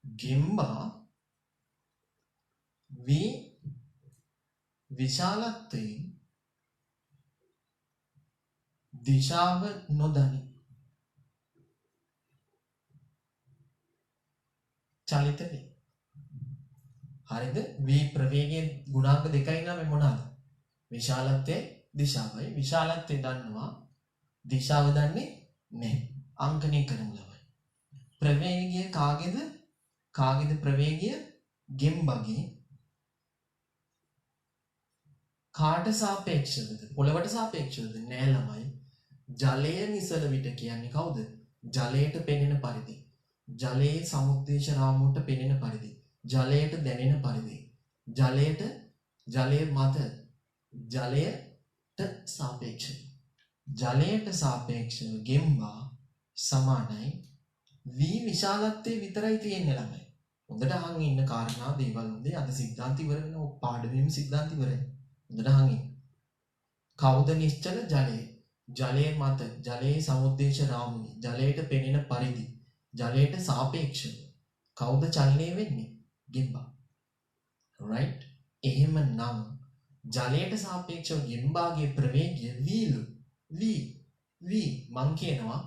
S1: ගෙම්බා විශාලත්වයෙන් දිශාව නොදනි. චලිත වේ. හරිද? V ප්‍රවේගයේ ගුණාංක දෙකයි නම් මොනවාද? විශාලත්වයේ දිශාවයි. විශාලත්වය දන්නවා. දිශාව දන්නේ නැහැ. අංකණය කරමු ළමයි. ප්‍රවේගය කාගේද? කාගේද ප්‍රවේගය? ගෙම්බගේ. කාට සාපේක්ෂවද? පොළවට සාපේක්ෂවද? නෑ ළමයි. ජලය නිසල විට කියන්නේ කවුද? ජලයට පෙනෙන පරිදි. ජලයේ සමුද්දේශ රාමුවට පෙනෙන පරිදි. ජලයට දැනෙන පරිදි. ජලයේ මත ජලයට සාපේක්ෂව. ජලයට සාපේක්ෂව ගෙම්බා සමානයි v විශාලත්වයේ විතරයි තියෙන්නේ ළමයි. හොඳට අහන් ඉන්න කාරණා දේවල් හොඳේ. අද සිද්ධාන්ත ඉවර වෙනවා. පාඩමේම සිද්ධාන්ත ඉවරයි. හොඳට අහන් ඉන්න. කවුද නිශ්චල? ජලය. ජලයේ මත ජලයේ සමුද්දේශ රාමුවේ ජලයට පෙනෙන පරිදි ජලයට සාපේක්ෂව කවුද චලනය වෙන්නේ? ගෙම්බා. right? එහෙමනම් ජලයට සාපේක්ෂව ගෙම්බාගේ ප්‍රවේගය v මං කියනවා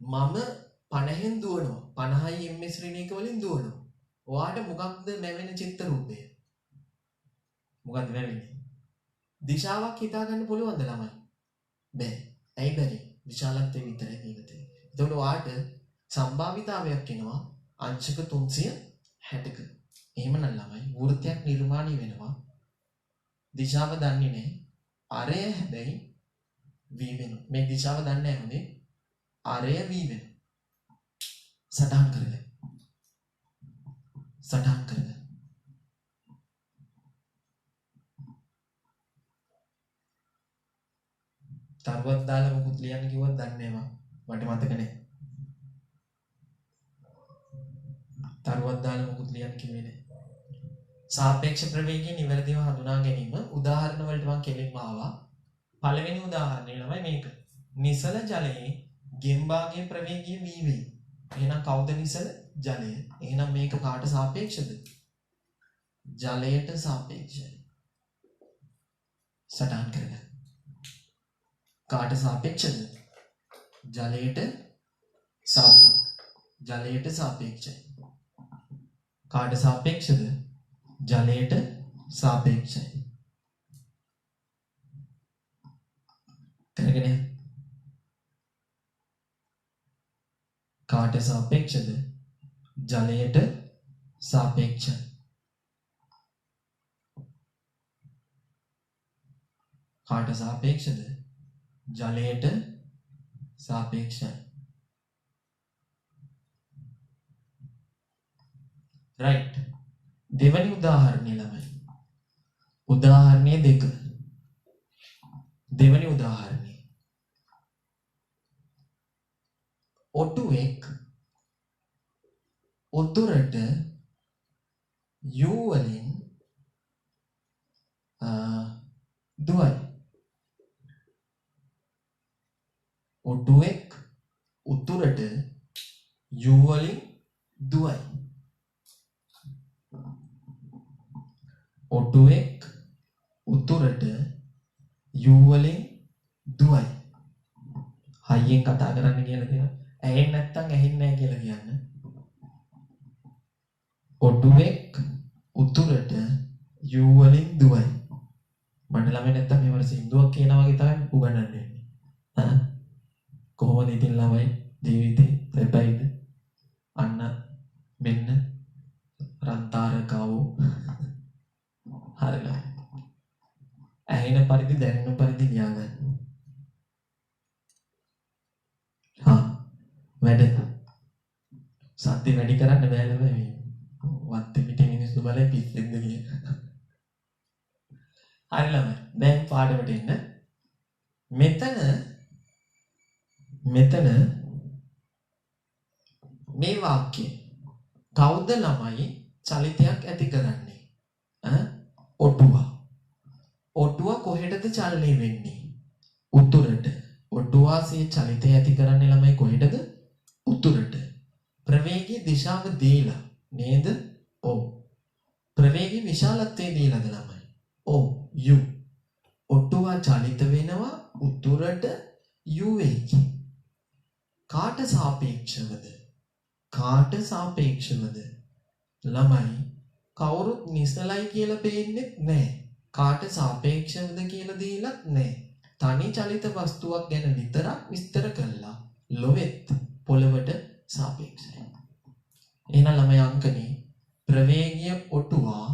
S1: මම 50න් දුවනවා 50යි ms ශ්‍රේණියක වලින් දුවනවා. ඔයාට මොකක්ද නැවෙන චිත්ත රූපය? මොකක්ද නැවෙන්නේ? දිශාවක් හිතාගන්න පුළුවන්ද ළමයි? බැහැ. ඇයි බැරි? විශාලත්වයේ විතරයි මේක තියෙන්නේ. එතකොට ඔයාට සම්භාවිතාවයක් එනවා අංශක 360ක. එහෙමනම් ළමයි වෘත්තයක් නිර්මාණය වෙනවා. දිශාව දන්නේ නැහැ. අරය හැබැයි v වෙනවා. මේ දිශාව දන්නේ නැහැ හොඳේ. අරය v වෙනවා. සටහන් කරගන්න. තරුවක් දාලා මොකුත් ලියන්න කිව්වත් දන්නේ නැහැ මට මතක නැහැ. තරුවක් දාලා මොකුත් ලියන්න කිව්වේ නැහැ. සාපේක්ෂ ප්‍රවේගය නිවැරදිව හඳුනා ගැනීම උදාහරණ වලට මම කෙලින්ම ආවා. පළවෙනි උදාහරණය ළමයි මේක. නිසල ජලයේ ගෙම්බාගේ ප්‍රවේගය v වේ. එහෙනම් කවුද නිසල? ජලය. එහෙනම් මේක කාට සාපේක්ෂද? ජලයට සාපේක්ෂයි. සටහන් කරගන්න. කාට සාපේක්ෂද? ජලයට සාපේක්ෂයි. කාට සාපේක්ෂද? ජලයට සාපේක්ෂයි. කරගෙන කාට සාපේක්ෂද? ජලයට සාපේක්ෂයි. කාට සාපේක්ෂද? ජලයට සාපේක්ෂයි. right. දෙවැනි උදාහරණය ළමයි. උදාහරණය 2. දෙවැනි උදාහරණය. ඔටුවෙක් උතුරට u වලින් දුවයි. ඔටුවෙක් උතුරට u වලින් දුවයි. ඔටුවෙක් උතුරට u වලින් දුවයි. හයියෙන් කතා කරන්න කියලා දෙනවා. ඇහෙන්නේ නැත්තම් ඇහෙන්නේ නැහැ කියලා කියන්න. ඔඩුවෙක් උතුරට යූ වලින් දුවයි. මට ළමයි නැත්තම් මේ වර සින්දුවක් කියනවා වගේ තමයි උගන්වන්නේ. කොහොමද ඉතින් ළමයි ජීවිතේ සැපයිද? අන්න මෙන්න රන්තාරකව හරිලා. ඇහෙන පරිදි දැනෙන පරිදි ලියාගන්න. වැඩ සත්‍ය වැඩි කරන්න බෑ ළමයි. වත්තේ පිටේ මිනිස්සු බලයි පිස්සෙන්ද කියන. හරි ළමයි. දැන් පාඩමට එන්න. මෙතන මේ වාක්‍යය කවුද ළමයි චලිතයක් ඇති කරන්නේ? ඔටුව කොහෙටද චලනය වෙන්නේ? උතුරට. ඔටුවාසේ චලිතය ඇති කරන්නේ ළමයි කොහෙටද? උතුරට. ප්‍රවේගී දිශාව දීලා නේද? ඔව්. ප්‍රවේගී විශාලත්වය දීලාද ළමයි? ඔව්. u. ඔටුවා චලිත වෙනවා උතුරට u වේගී. කාට සාපේක්ෂවද? කාට සාපේක්ෂවද? ළමයි කවුරුත් නිසලයි කියලා පේන්නේ නැහැ. කාට සාපේක්ෂවද කියලා දීලත් නැහැ. තනි චලිත වස්තුවක් ගැන විතරක් විස්තර කළා. ලොවෙත් පොළවට සාපේක්ෂයි. එහෙනම් ළමයි අංකනේ ප්‍රවේගීය ඔටුවා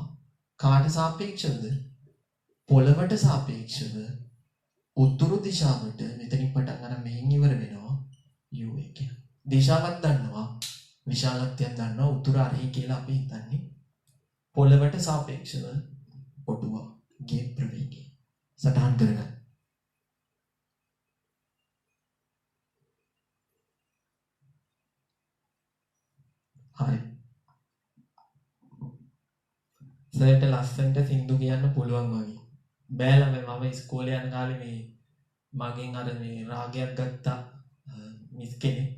S1: කාට සාපේක්ෂවද? පොළවට සාපේක්ෂව උතුරු දිශාවට මෙතනින් පටන් අරන් මෙහෙන් ඉවර වෙනවා u එක. දිශාවක් දන්නවා, විශාලත්වයක් දන්නවා, උතුර අරහේ කියලා අපි හිතන්නේ. පොළවට සාපේක්ෂව ඔටුවාගේ ප්‍රවේගය සටහන් කරගන්න. හරි. සර්ට ලස්සනට සින්දු කියන්න පුළුවන් වගේ. බෑ ළමයි මම ඉස්කෝලේ යන කාලේ මේ මගෙන් අර මේ රාගයක් ගත්තා මිස් කෙනෙක්.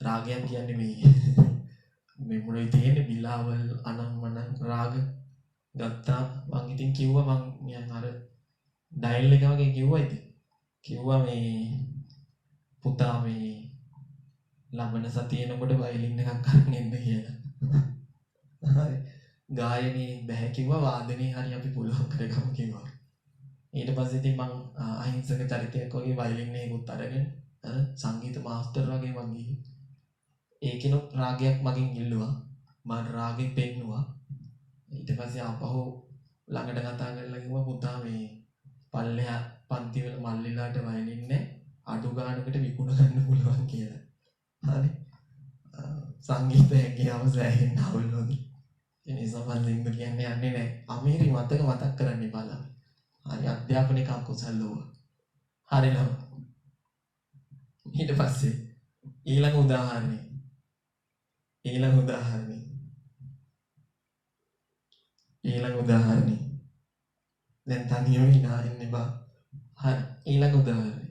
S1: රාගයක් කියන්නේ මේ මොනවද තියෙන්නේ බිලාවල් අනම්මන රාග ගත්තා. මං ඉතින් කිව්වා මං අර ඩයල් එක වගේ කිව්වා ඉතින්. කිව්වා මේ පුතා මේ ලබන සතියේනකොට වයලින් එකක් අරන් එන්න කියලා. හරි. ගායනේ බෑ කිව්වා වාදනේ හරි අපි පුළුවන් කරගමු කිව්වා. ඊට පස්සේ ඉතින් මං අහිංසක චරිතයක් වගේ වයලින් එකකුත් අරගෙන සංගීත මාස්ටර් වගේ මං ගිහින් ඒකිනුත් රාගයක් මගෙන් ඉල්ලුවා. මම රාගෙ පෙන්නුවා. ඊට පස්සේ ආපහු ළඟට කතා කරලා කිව්වා පුතා මේ පල්ලෙහා පන්ති වල මල්ලිලාට වයලින් නැහැ. අඩු ගානකට විකුණ ගන්න පුළුවන් කියලා. හරි. සංගීතයේ අවසෑහෙන්න අවුල්නොදි. ඉතින් සමහරවිට කියන්නේ යන්නේ නැහැ. අමීරි මතක කරන්න ඉපාලා. හරි අධ්‍යාපනික අකුසල් ලෝව. හරි නම. ඊට පස්සේ ඊළඟ උදාහරණය. දැන් තනියම hina එන්න බා. හරි ඊළඟ උදාහරණය.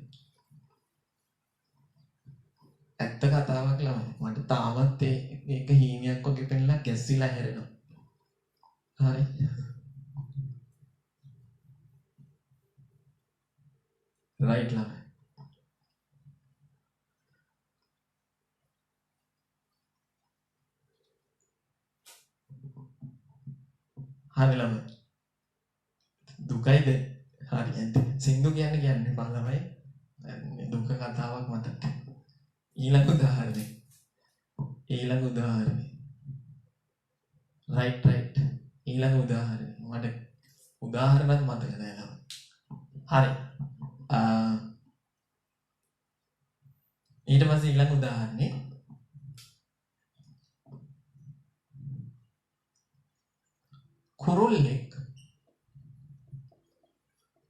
S1: ඇත්ත කතාවක් ළමයි. මට තාමත් ඒක හීනයක් වගේ පෙන්නලා ගැස්සිලා හැරෙනවා. හරි. රයිට් ළමයි. හරි ළමයි. දුකයිද? හරි ඇත්ත. සින්දු කියන්නේ බා ළමයි. දුක කතාවක් මතක්. ඊළඟ උදාහරණය. රයිට්. ඊළඟ උදාහරණය. මට උදාහරණයක් මතක නැහැ ළමයි. හරි. ඊට පස්සේ ඊළඟ උදාහරණේ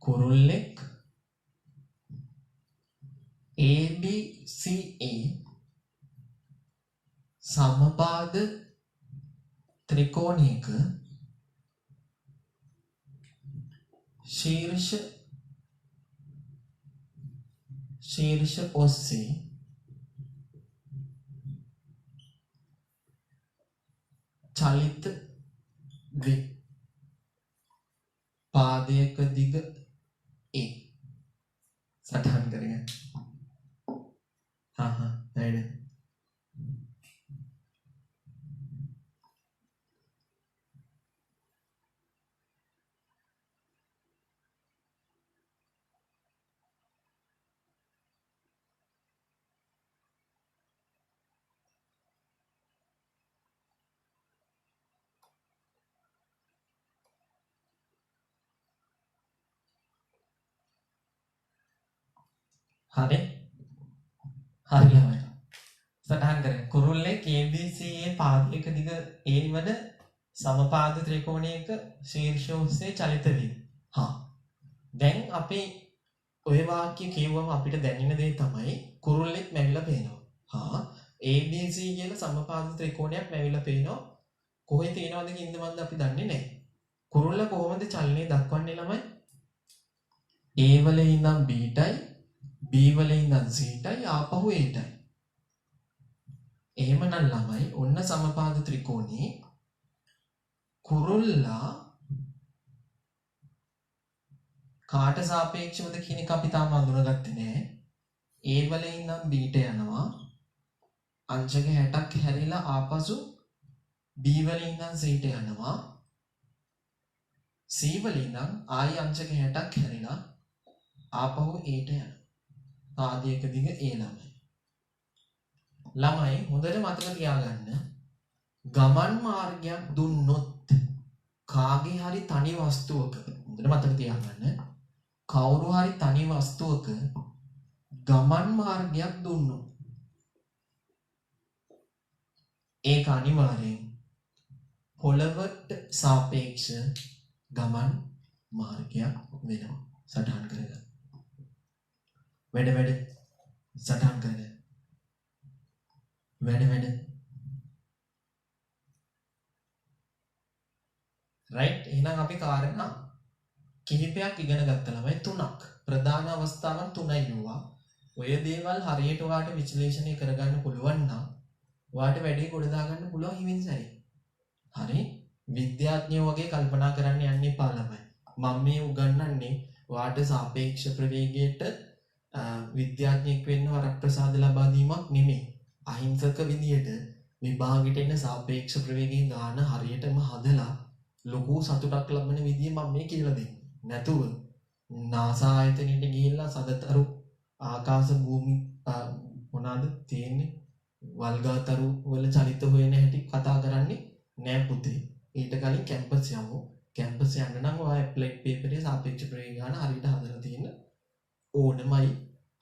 S1: කුරුල්ලෙක් ABCA සමපාද ත්‍රිකෝණයක ශීර්ෂ ඔස්සේ චලිත වේ. පාදයක දිග A සටහන් කරගන්න. right. හරි හරි ළමයි සටහන් කරගන්න කුරුල්ලෙක් ABC පාදයක දිග A වන සමපාද ත්‍රිකෝණයක ශීර්ෂ ඔස්සේ චලිත වේ. දැන් අපි ඔය වාක්‍ය කියවම අපිට දැනෙන දේ තමයි කුරුල්ලෙක් මැවිලා පේනවා. ABC කියන සමපාද ත්‍රිකෝණයක් මැවිලා පේනවා. කොහේ තියෙනවද කින්ද මන්ද අපි දන්නේ නැහැ. කුරුල්ල කොහොමද චලනය දක්වන්නේ ළමයි? A වල ඉඳන් B'ටයි B වල ඉඳන් Cටයි ආපහු Aටයි. එහෙමනම් ළමයි ඔන්න සමපාද ත්‍රිකෝණේ කුරුල්ලා කාට සාපේක්ෂවද කියන එක අපි තාම අඳුනගත්තේ නැහැ. A වල ඉඳන් Bට යනවා. අංශක 60ක් හැරිලා ආපසු B වල ඉඳන් Cට යනවා. C වල ඉඳන් ආයි අංශක 60ක් හැරිලා ආපහු Aට යනවා. පාදයක දිග A ළමයි. ළමයි හොඳට මතක තියාගන්න ගමන් මාර්ගයක් දුන්නොත් කාගේ හරි තනි වස්තුවක හොඳට මතක තියාගන්න කවුරු හරි තනි වස්තුවක ගමන් මාර්ගයක් දුන්නොත් ඒක අනිවාර්යෙන් පොළවට සාපේක්ෂ ගමන් මාර්ගයක් වෙනවා. සටහන් කරගන්න. වැඩ සටහන් කරගන්න. වැඩ right එහෙනම් අපි කාරණා කිහිපයක් ඉගෙන ගත්තා ළමයි තුනක්. ප්‍රධාන අවස්ථාවන් තුනයි යුවා. ඔය දේවල් හරියට ඔයාලට විශ්ලේෂණය කරගන්න පුළුවන් නම් ඔයාලට වැඩේ ගොඩ දාගන්න පුළුවන් හිමින් සැරේ. හරි? විද්‍යාඥයෝ වගේ කල්පනා කරන්න යන්න එපා ළමයි. මම මේ උගන්වන්නේ ඔයාලට සාපේක්ෂ ප්‍රවේගයට විද්‍යාඥයෙක් වෙන්න වරප්‍රසාද ලබා දීමක් නෙමෙයි. අහිංසක විදියට විභාගෙට එන සාපේක්ෂ ප්‍රවේගයෙන් ගාන හරියටම හදලා ලොකු සතුටක් ලබන විදිය මම මේ කියලා දෙන්නේ. නැතුව NASA ආයතනෙට ගිහිල්ලා සදතරු ආකාශ භූමි මොනවාද තියෙන්නේ වල්ගාතරු වල චලිත හොයන හැටි කතා කරන්නේ නෑ පුතේ. ඊට කලින් කැම්පස් යමු. කැම්පස් යන්න නම් ඔය ඇප්ලයිඩ් පේපරේ සාපේක්ෂ ප්‍රවේග ගාන හරියට හදලා තියෙන ඕනමයි.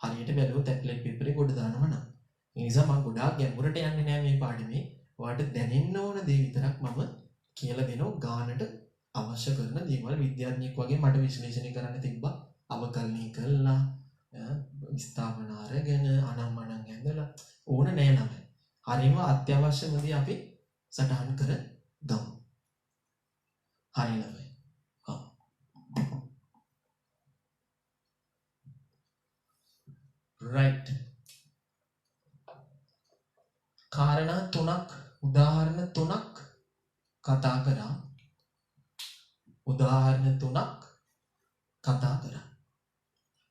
S1: හරියට බැලුවොත් ඇප්ලයිඩ් පේපරේ ගොඩ දානවා නම්. ඒ නිසා මම ගොඩාක් ගැඹුරට යන්නේ නෑ මේ පාඩමේ. ඔයාලට දැනෙන්න ඕන දේ විතරක් මම කියලා දෙනවා. ගානට අවශ්‍ය කරන දේවල් විද්‍යාඥයෙක් වගේ මට විශ්ලේෂණය කරන්න තිබ්බා. අවකලනය කළා, ස්ථාපන අරගෙන අනම්මනම් ඇඳලා ඕන නෑ නම. හරිම අත්‍යවශ්‍යම දේ අපි සටහන් කර ගමු. හරි ළමයි. right. කාරණා තුනක් උදාහරණ තුනක් කතා කරා. උදාහරණ තුනක් කතා කරා.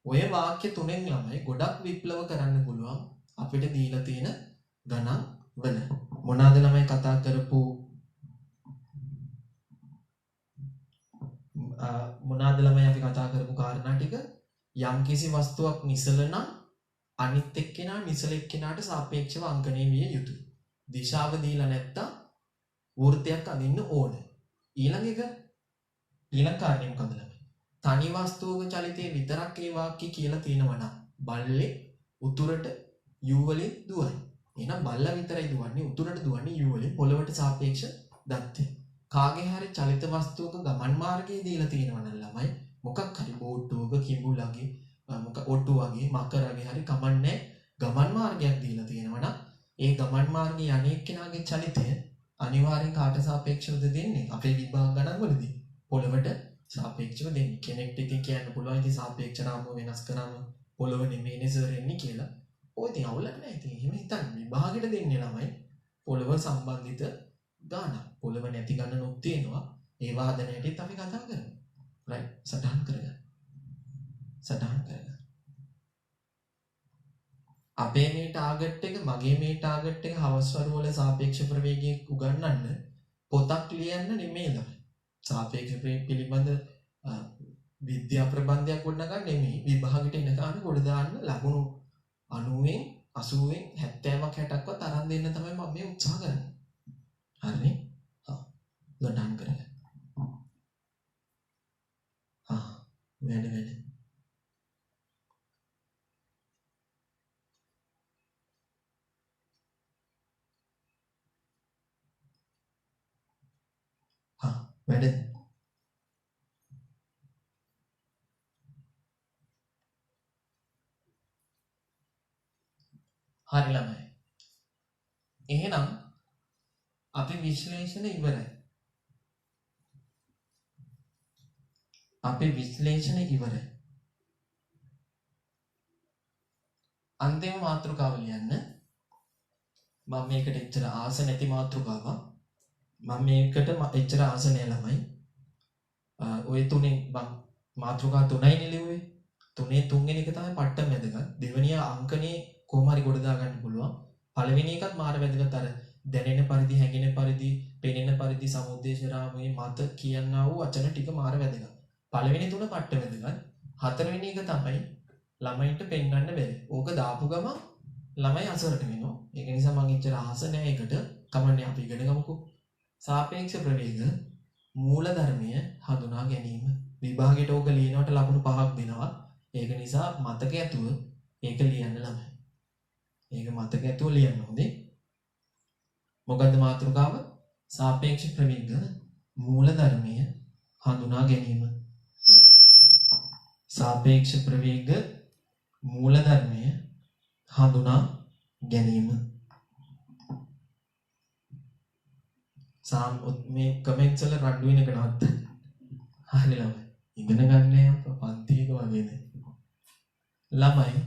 S1: ඔය වාක්‍ය තුනෙන් ළමයි ගොඩක් විප්ලව කරන්න පුළුවන් අපිට දීලා තියෙන ගණන් වල. මොනවාද ළමයි කතා කරපු මොනවාද ළමයි අපි කතා කරපු කාරණා ටික? යම්කිසි වස්තුවක් නිසල නම් අනිත් එක්කෙනා නිසල එක්කෙනාට සාපේක්ෂව අංකණය විය යුතුයි. දිශාව දීලා නැත්තම් වෘත්තයක් අදින්න ඕන. ඊළඟ කාරණේ මොකද ළමයි? තනි වස්තුවක චලිතයේ විතරක් ඒ වාක්‍ය කියලා තියෙනවා නම් බල්ලේ උතුරට u වලින් දුවයි. එහෙනම් බල්ලා විතරයි දුවන්නේ උතුරට දුවන්නේ u වලින් පොළවට සාපේක්ෂ දත්තේ. කාගේ හරි චලිත වස්තුවක ගමන් මාර්ගය දීලා තියෙනවා නම් ළමයි මොකක් හරි බෝට්ටුවක කිඹුලගේ ඔට්ටු වගේ මකරගේ හරි කමන්නේ ගමන් මාර්ගයක් දීලා තියෙනවා නම් ඒ ගමන් මාර්ගයේ අනෙක් කෙනාගේ චලිතය අනිවාර්යෙන් කාට සාපේක්ෂවද දෙන්නේ? අපේ විභාග ගණන් වලදී පොළවට සාපේක්ෂව දෙන්නේ. කෙනෙක්ට ඉතින් කියන්න පුළුවන් ඉතින් සාපේක්ෂ රාමුව වෙනස් කරාම පොළව නෙමෙයිනේ සර් එන්නේ කියලා. ඔය ඉතින් අවුලක් නැහැ. ඉතින් එහෙම හිතන්න විභාගෙට දෙන්නේ ළමයි පොළව සම්බන්ධිත ගාන. පොළව නැති ගණනුත් තියෙනවා. ඒවා හදන හැටිත් අපි කතා කරමු. right සටහන් කරගන්න. අපේ මේ ටාගට් එක මගේ මේ ටාගට් එක හවස්වරු වල සාපේක්ෂ ප්‍රවේගය උගන්වන්න පොතක් ලියන්න නෙමෙයි ළමයි. සාපේක්ෂ ප්‍රවේග පිළිබඳ විද්‍යා ප්‍රබන්ධයක් ගොඩනගන්න නෙමෙයි. විභාගෙට එන ගාන ගොඩ දාන්න ලකුණු 90න් 80න් 70ක් 60ක්වත් අරන් දෙන්න තමයි මම මේ උත්සාහ කරන්නේ. හරිනේ? හා. ලඩන් කරලා. හා. වැඩ. හා. වැඩ. හරි ළමයි. එහෙනම් අපි විශ්ලේෂණ ඉවරයි. අපේ විශ්ලේෂණ ඉවරයි. අන්තිම මාතෘකාව ලියන්න. මම මේකට එච්චර ආස නැති මාතෘකාවක්. මම මේකට එච්චර ආස නැහැ ළමයි. ඔය තුනේ මම මාතෘකා තුනයි නෙලුවේ. තුනේ තුන්වෙනි එක තමයි පට්ටම වැදගත්. දෙවෙනිය අංකනේ කොහොම හරි ගොඩ දා ගන්න පුළුවන්. පළවෙනි එකත් මාර වැදගත්. අර දැනෙන පරිදි, හැඟෙන පරිදි, පෙනෙන පරිදි සමුද්දේශ රාමයේ මත කියනා වූ වචන ටික මාර වැදගත්. පළවෙනි තුන පට්ට වැදගත්. හතරවෙනි එක තමයි ළමයින්ට පෙන්වන්න බැරි. ඕක දාපු ගමන් ළමයි අසරට වෙනවා. ඒක නිසා මම එච්චර ආස නැහැ ඒකට. කමන්නේ අපි ඉගෙන ගමුකෝ. සාපේක්ෂ ප්‍රවේග මූලධර්මය හඳුනා ගැනීම. විභාගයට ඕක ලියනකොට ලකුණු 5ක් දෙනවා. ඒක නිසා මතක ඇතුව ඒක ලියන්න ළමයි. ඒක මතක ඇතුව ලියන්න හොඳේ. මොකද්ද මාතෘකාව? සාපේක්ෂ ප්‍රවේග මූලධර්මය හඳුනා ගැනීම. සාපේක්ෂ ප්‍රවේග මූලධර්මය හඳුනා ගැනීම. මේ කමෙන්ට්ස් වල රණ්ඩු වෙන එක නවත්තන්න. හරි ළමයි. ඉගෙන ගන්න යම් පන්තියක වගේ නේ. ළමයි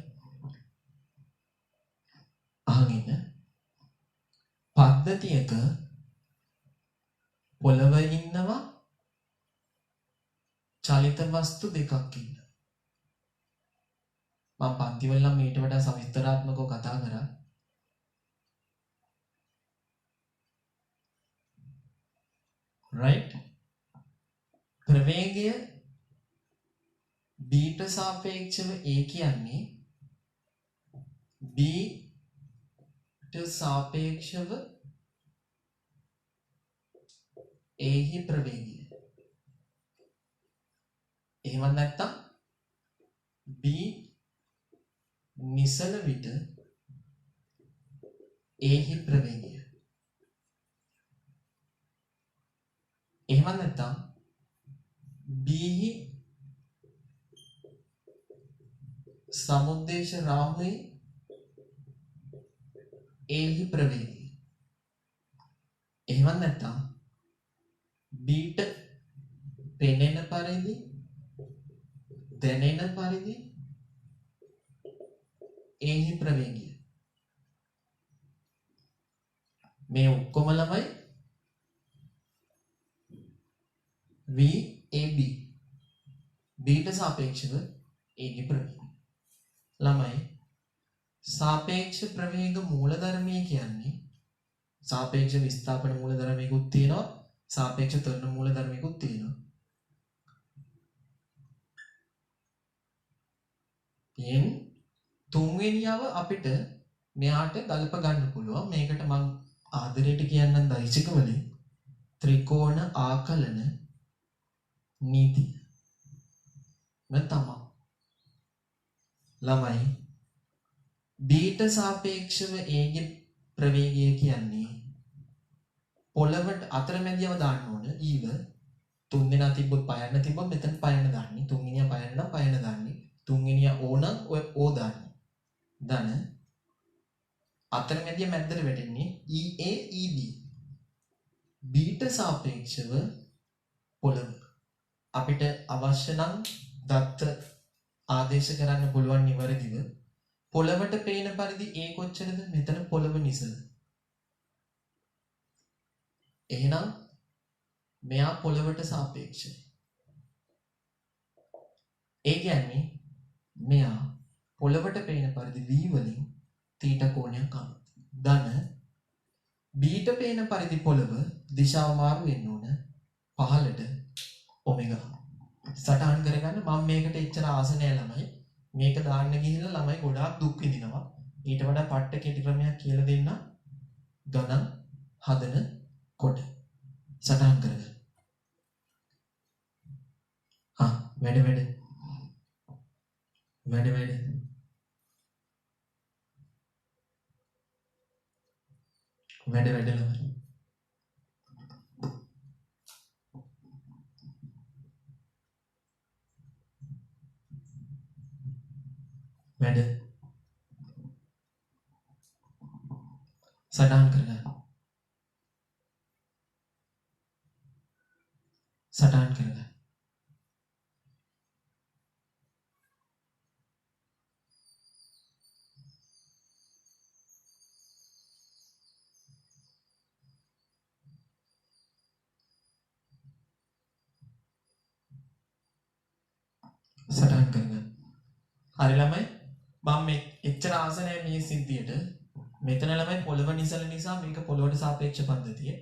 S1: අහගෙන පද්ධතියක පොළව ඉන්නවා චලිත වස්තු දෙකක් ඉන්නවා. මම පන්ති වල නම් ඊට වඩා සවිස්තරාත්මකව කතා කරා. right? ප්‍රවේගය b ට සාපේක්ෂව a කියන්නේ b ට සාපේක්ෂව a හි ප්‍රවේගය. එහෙම නැත්නම් b නිසල විට a හි ප්‍රවේගය. එහෙම නැත්නම් b හි සමුද්දේශ රාමුවේ a හි ප්‍රවේගය. එහෙම නැත්නම් b ට පෙනෙන පරිදි දැනෙන පරිදි a හි ප්‍රවේගය. මේ ඔක්කොම ළමයි VAB b ට සාපේක්ෂව a හි ප්‍රවේගය. ළමයි සාපේක්ෂ ප්‍රවේග මූලධර්මය කියන්නේ සාපේක්ෂ විස්ථාපන මූලධර්මයකුත් තියෙනවා, සාපේක්ෂ ත්වරණ මූලධර්මයකුත් තියෙනවා. එන් තුන්වෙනියව අපිට මෙයාට ගලප ගන්න පුළුවන්. මේකට මම ආදරයට කියන්නම් දෛසික වලින් ත්‍රිකෝණ ආකලන නීතිය. තමයි ළමයි b ට සාපේක්ෂව a ගේ ප්‍රවේගය කියන්නේ පොළවට අතරමැදියව දාන්න ඕන ඊව. තුන් දෙනා තිබ්බොත් පයන්න තිබ්බොත් මෙතන පයන්න දාන්නේ. තුන්වෙනියා පයන්න නම් පයන්න දාන්නේ. තුන්වෙනියා ඕනම් ඔය ඕ දාන්නේ. දන අතරමැදිය මැද්දට වැටෙන්නේ EA EB. b ට සාපේක්ෂව පොළව. අපිට අවශ්‍ය නම් දත්ත ආදේශ කරන්න පුළුවන් නිවැරදිව. පොළවට පේන පරිදි a කොච්චරද? මෙතන පොළව නිසල. එහෙනම් මෙයා පොළවට සාපේක්ෂයි. ඒ කියන්නේ මෙයා පොළවට පේන පරිදි v වලින් තීටා කෝණයක් ආවොත්. ධන බීට පේන පරිදි පොළව දිශාව මාරු වෙන්න ඕන පහළට ඔමෙගා. සටහන් කරගන්න මම මේකට එච්චර ආස නෑ ළමයි. මේක දාන්න ගිහිල්ලා ළමයි ගොඩාක් දුක් විඳිනවා. ඊට වඩා පට්ට කෙටි ක්‍රමයක් කියලා දෙන්න. ගණන් හදන කොට සටහන් කරගන්න. වැඩ වැඩ වැඩ වැඩ වැඩ වැඩ ළමයි. වැඩ සටහන් කරගන්න. සටහන් කරගන්න. සටහන් කරගන්න. හරි ළමයි. මම මේ එච්චර ආස නැහැ මේ සිද්ධියට. මෙතන ළමයි පොළව නිසල නිසා මේක පොළවට සාපේක්ෂ පද්ධතිය.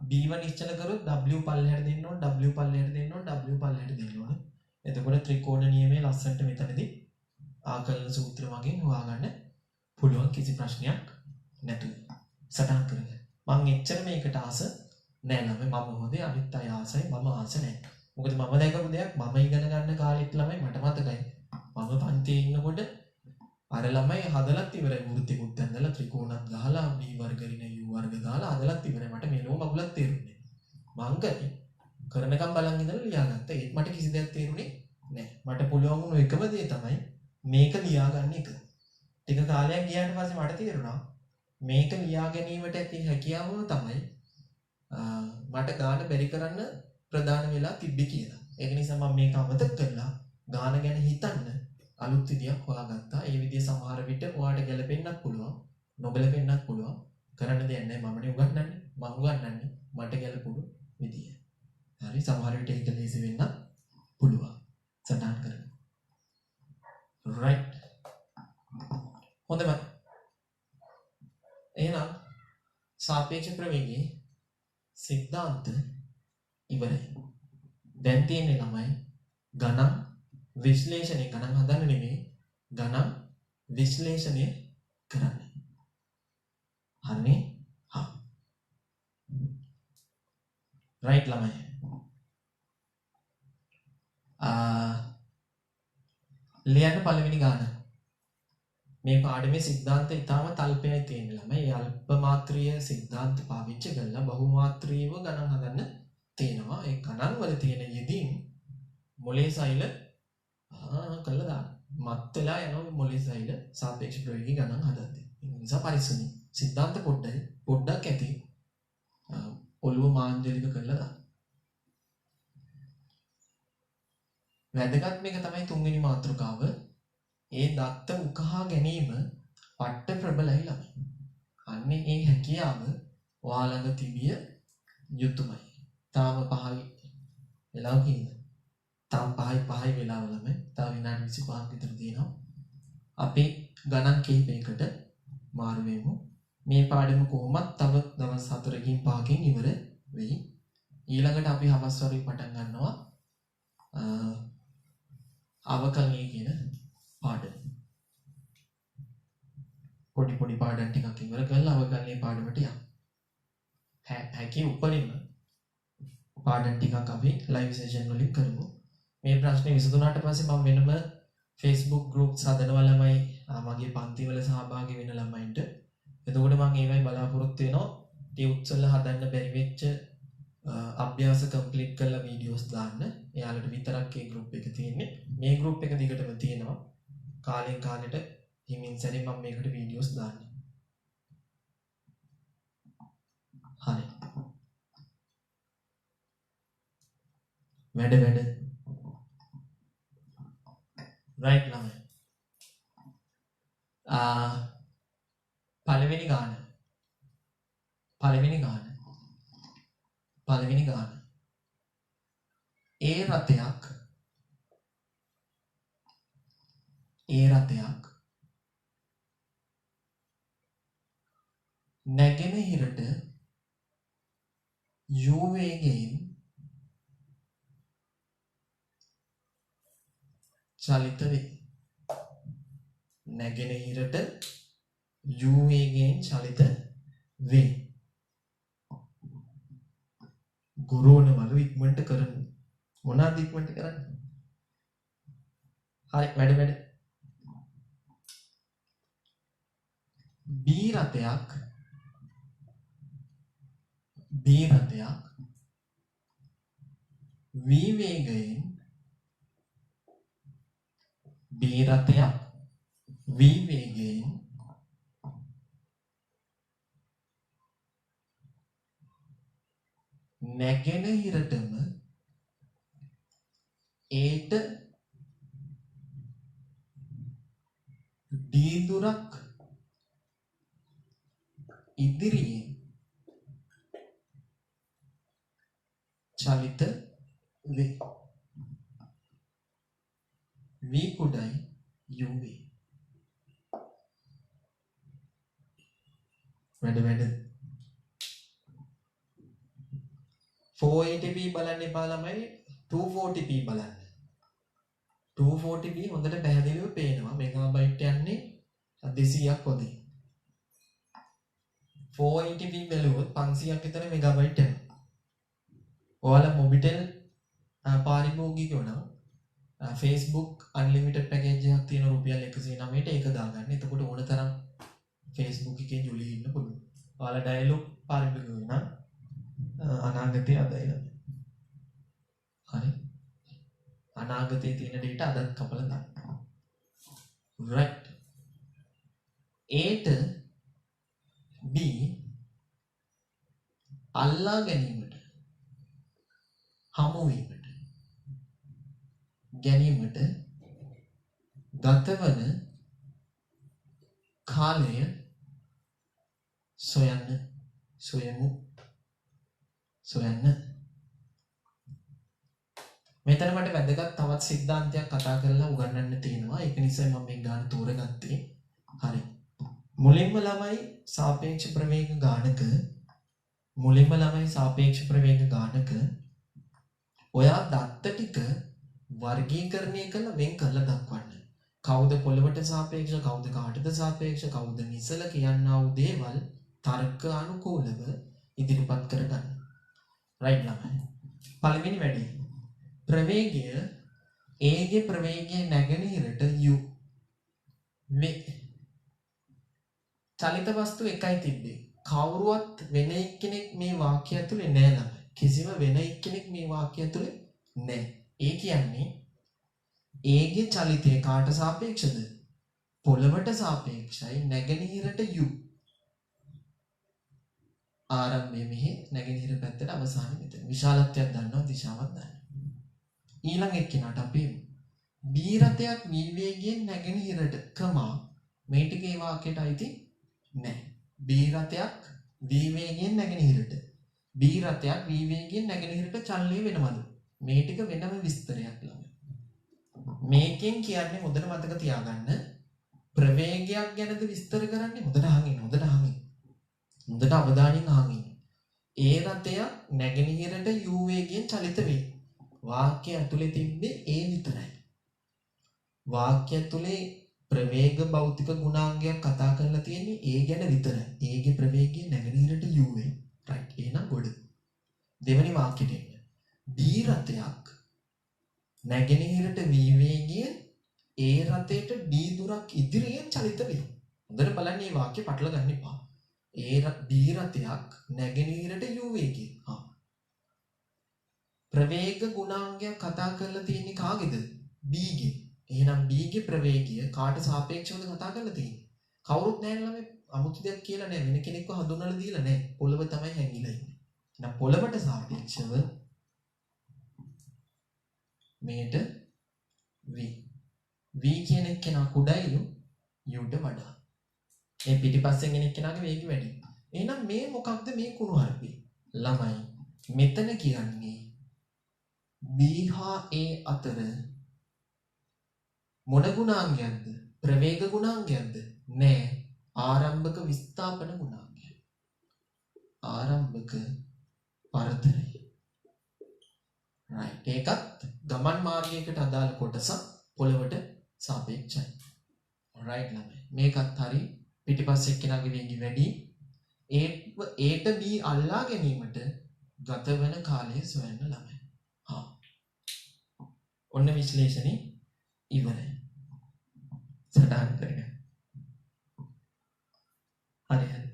S1: B1 නිශ්චල කරොත් W පල්ලෙහාට දෙන්න ඕන, W පල්ලෙහාට දෙන්න ඕන, W පල්ලෙහාට දෙන්න ඕන. එතකොට ත්‍රිකෝණ නියමයේ ලස්සනට මෙතනදී ආකලන සූත්‍ර වගේ හොයාගන්න පුළුවන් කිසි ප්‍රශ්නයක් නැතුව. සටහන් කරගන්න. මම එච්චර මේකට ආස නැහැ ළමයි. මම හොදේ අනිත් අය ආසයි, මම ආස නැහැ. මොකද මම දැකපු දෙයක් මම ඉගෙන ගන්න කාලෙත් ළමයි මට මතකයි. මම පන්තියේ ඉන්නකොට අර ළමයි හදලත් ඉවරයි වෘත්තිකුත් ඇඳලා ත්‍රිකෝණත් ගහලා v වර්ග ඍණ u වර්ග දාලා හදලත් ඉවරයි. මට මෙලෝ මගුලක් තේරුන්නේ නැහැ. මං ගති කරනකම් බලන් ඉඳලා ලියාගත්තා. ඒත් මට කිසි දෙයක් තේරුනේ නැහැ. මට පුළුවන් වුණු එකම දේ තමයි මේක ලියාගන්න එක. ටික කාලයක් ගියාට පස්සේ මට තේරුණා මේක ලියා ගැනීමට ඇති හැකියාව තමයි මට ගාන බැරි කරන්න ප්‍රධාන වෙලා තිබ්බේ කියලා. ඒක නිසා මම මේක අමතක කරලා ගාන ගැන හිතන්න අලුත් විදියක් හොයාගත්තා. ඒ විදිය සමහර විට ඔයාලට ගැලපෙන්නත් පුළුවන්, නොගැලපෙන්නත් පුළුවන්. කරන්න දෙයක් නැහැ. මමනේ උගන්වන්නේ. මම උගන්වන්නේ මට ගැලපුණු විදිය. හරි සමහර විට ඒක ලේසි වෙන්නත් පුළුවන්. සටහන් කරගන්න. right. හොඳයි. එහෙනම් සාපේක්ෂ ප්‍රවේගයේ සිද්ධාන්ත ඉවරයි. දැන් තියෙන්නේ ළමයි ගණන් විශ්ලේෂණය ගණන් හදන්න නෙමෙයි ගණන් විශ්ලේෂණය කරන්න. හරිනේ? හා. right ළමයි. ලියන්න පළවෙනි ගාන. මේ පාඩමේ සිද්ධාන්ත ඊටාම තල්පයයි තියෙන ළමයි. ඒ අල්ප මාත්‍රීය සිද්ධාන්ත පාවිච්චි කරලා බහු මාත්‍රීයව ගණන් හදන්න තියෙනවා. ඒ ගණන් වල තියෙන යෙදීම් මොලේ සෛල කළා දාන්න. මත් වෙලා යනවා මොලේ සෛල සාපේක්ෂ ප්‍රවේගී ගණන් හදද්දී. ඒ නිසා පරිස්සමයි. සිද්ධාන්ත පොඩ්ඩක් ඇති. ඔළුව මාංජලික කරලා දාන්න. වැදගත් මේක තමයි තුන්වෙනි මාතෘකාව. ඒ දත්ත උකහා ගැනීම පට්ට ප්‍රබලයි ළමයි. අන්නේ ඒ හැකියාව ඔයාලඟ තිබිය යුතුයමයි. තාම 5යි වෙලාව කින්ද? තාම 5යි වෙලාව ළමයි. තව විනාඩි 25ක් විතර තියෙනවා. අපි ගණන් කිහිපයකට මාරු වෙමු. මේ පාඩම කොහොමත් තව දවස් 4කින් 5කින් ඉවර වෙයි. ඊළඟට අපි හවස් වරුවේ පටන් ගන්නවා අවකලනය කියන පාඩම. පොඩි පාඩම් ටිකක් ඉවර කරලා අවකලනයේ පාඩමට යමු. හැකි උපරිම පාඩම් ටිකක් අපි ලයිව් සෙෂන් වලින් කරමු. මේ ප්‍රශ්නේ විසඳුනාට පස්සේ මම වෙනම Facebook groups හදනවා ළමයි මගේ පන්ති වල සහභාගී වෙන ළමයින්ට. එතකොට මම ඒවයි බලාපොරොත්තු වෙනවා ටියුට්ස් වල හදන්න බැරි වෙච්ච අභ්‍යාස කම්ප්ලීට් කරලා වීඩියෝස් දාන්න. එයාලට විතරක් ඒ group එක තියෙන්නේ. මේ group එක දිගටම තියෙනවා. කාලෙන් කාලෙට හිමින් සැරේ මම මේකට වීඩියෝස් දාන්න. හරි. වැඩ right ළමයි. පළවෙනි ගාන. ඒ රතයක් නැගෙනහිරට u වේගයෙන් චලිත වේ. නැගෙනහිරට u වේගයෙන් චලිත වේ. ගුරුවනවලු ඉක්මනට කරමු. මොනවාද ඉක්මනට කරන්නේ? හරි වැඩ. B රථයක් V වේගයෙන් B රථයක් V වේගයෙන් නැගෙනහිරටම ඒට D දුරක් ඉදිරියෙන් චලිත වේ. V කුඩයි u වේ. වැඩ 480p බලන්න එපා ළමයි 240p බලන්න. 240p හොඳට පැහැදිලිව පේනවා. මෙගාබයිට් යන්නේ 200ක් වගේ. 480p බැලුවොත් 500ක් විතර මෙගාබයිට් යනවා. ඔයාලා මොබිටෙල් පාරිභෝගිකයෝ නම් Facebook unlimited package එකක් තියෙන රුපියල් 109ට ඒක දාගන්න. එතකොට ඕන තරම් Facebook එකේ ජොලි ඉන්න පුළුවන්. ඔයාලා ඩයලොග් පාරිභෝගිකයෝ නම් අනාගතයේ අදයිද? හරි. අනාගතයේ තියෙන data අදත් කපලා දාන්න. right. ඒට B අල්ලා ගැනීමට හමු වීමට ගැනීමට ගතවන කාලය සොයන්න. මෙතන මට වැදගත් තවත් සිද්ධාන්තයක් කතා කරලා උගන්වන්න තියෙනවා. ඒක නිසා මම මේ ගාන තෝරගත්තේ. හරි. මුලින්ම ළමයි සාපේක්ෂ ප්‍රවේග ගානක ඔයා දත්ත ටික වර්ගීකරණය කරලා වෙන් කරලා දක්වන්න. කවුද පොළවට සාපේක්ෂ, කවුද කාටද සාපේක්ෂ, කවුද නිසල කියනා වූ දේවල් තර්ක අනුකූලව ඉදිරිපත් කරගන්න. right ළමයි. පළවෙනි වැඩේ. ප්‍රවේගය A ගේ ප්‍රවේගය නැගෙනහිරට u වේ. චලිත වස්තු එකයි තිබ්බේ. කවුරුවත් වෙන එක්කෙනෙක් මේ වාක්‍යය ඇතුලේ නෑ ළමයි. කිසිම වෙන එක්කෙනෙක් මේ වාක්‍යය ඇතුලේ නෑ. ඒ කියන්නේ A ගේ චලිතය කාට සාපේක්ෂද? පොළවට සාපේක්ෂයි. නැගෙනහිරට u. ආරම්භය මෙහි, නැගෙනහිර පැත්තට, අවසානය මෙතන. විශාලත්වයක් දන්නවා, දිශාවක් දන්නවා. ඊළඟ එක්කෙනාට අපි B රථයක් V වේගයෙන් නැගෙනහිරට මේ ටිකේ වාක්‍යයට අයිති නැහැ. B රථයක් V වේගයෙන් නැගෙනහිරට. B රථයක් V වේගයෙන් නැගෙනහිරට චලනය වෙනවද? මේ ටික වෙනම විස්තරයක් ළමයි. මේකෙන් කියන්නේ හොඳට මතක තියාගන්න ප්‍රවේගයක් ගැනද විස්තර කරන්නේ. හොඳට අවධානයෙන් අහගෙන. ඒ රථයක් නැගෙනහිරට u වේගයෙන් චලිත වේ. වාක්‍ය ඇතුලේ තිබ්බේ ඒ විතරයි. වාක්‍ය ඇතුලේ ප්‍රවේග භෞතික ගුණාංගයක් කතා කරලා තියෙන්නේ ඒ ගැන විතරයි. ඒගේ ප්‍රවේගය නැගෙනහිරට u වේ. right. එහෙනම් ගොඩ. දෙවෙනි වාක්‍යෙට එන්න. B රථයක් නැගෙනහිරට v වේගයෙන් ඒ රථයට d දුරක් ඉදිරියෙන් චලිත වේ. හොඳට බලන්න මේ වාක්‍ය පටල ගන්න එපා. B රථයක් නැගෙනහිරට u වේගයෙන්. ප්‍රවේග ගුණාංගයක් කතා කරලා තියෙන්නේ කාගේද? B ගේ. එහෙනම් B ගේ ප්‍රවේගය කාට සාපේක්ෂවද කතා කරලා තියෙන්නේ? කවුරුත් නැහැ ළමයි. අමුතු දෙයක් කියලා නැහැ. වෙන කෙනෙක්ව හඳුන්වලා දීලා නැහැ. පොළව තමයි හැංගිලා ඉන්නේ. එහෙනම් පොළවට සාපේක්ෂව මේට v. v කියන එක්කෙනා කුඩයිලු u ට වඩා. ඒ පිටිපස්සෙන් එන එක්කෙනාගේ වේගය වැඩි. එහෙනම් මේ මොකක්ද මේ කුණුහරුපේ? ළමයි මෙතන කියන්නේ B හා A අතර මොන ගුණාංගයක්ද? ප්‍රවේග ගුණාංගයක්ද? නෑ. ආරම්භක විස්ථාපන ගුණාංගය. මාර්ගක පරතරය. right. ඒකත් ගමන් මාර්ගයකට අදාළ කොටස පොළවට සාපේක්ෂයි. right ළමයි. මේකත් හරි පිටිපස්සේ එක්කෙනාගේ වේගය වැඩි. ඒට B අල්ලා ගැනීමට ගත වෙන කාලය සොයන්න ළමයි. හා. ඔන්න විශ්ලේෂණي ඉවරයි. සටහන් කරගන්න. හරි හරි.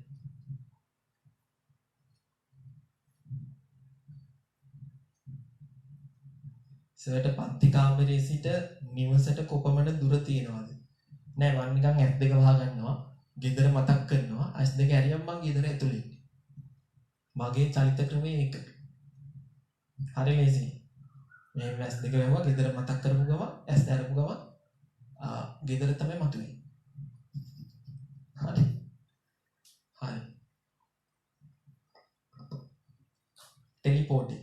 S1: සර්ට පත්ති කාමරයේ සිට නිවසට කොපමණ දුර තියෙනවද? නෑ මම නිකන් S2 වහගන්නවා. ගෙදර මතක් කරනවා. S2 ඇරියම් මං ගෙදර ඇතුලේ ඉන්නේ. මගේ චලිත ක්‍රමය ඒක. හරි ලේසියි. මේ S2 වැහුවා ගෙදර මතක් කරපු ගම S අරපු ගම ගෙදර තමයි මතුවේ. හරි. හරි. ටෙලිපෝටින්.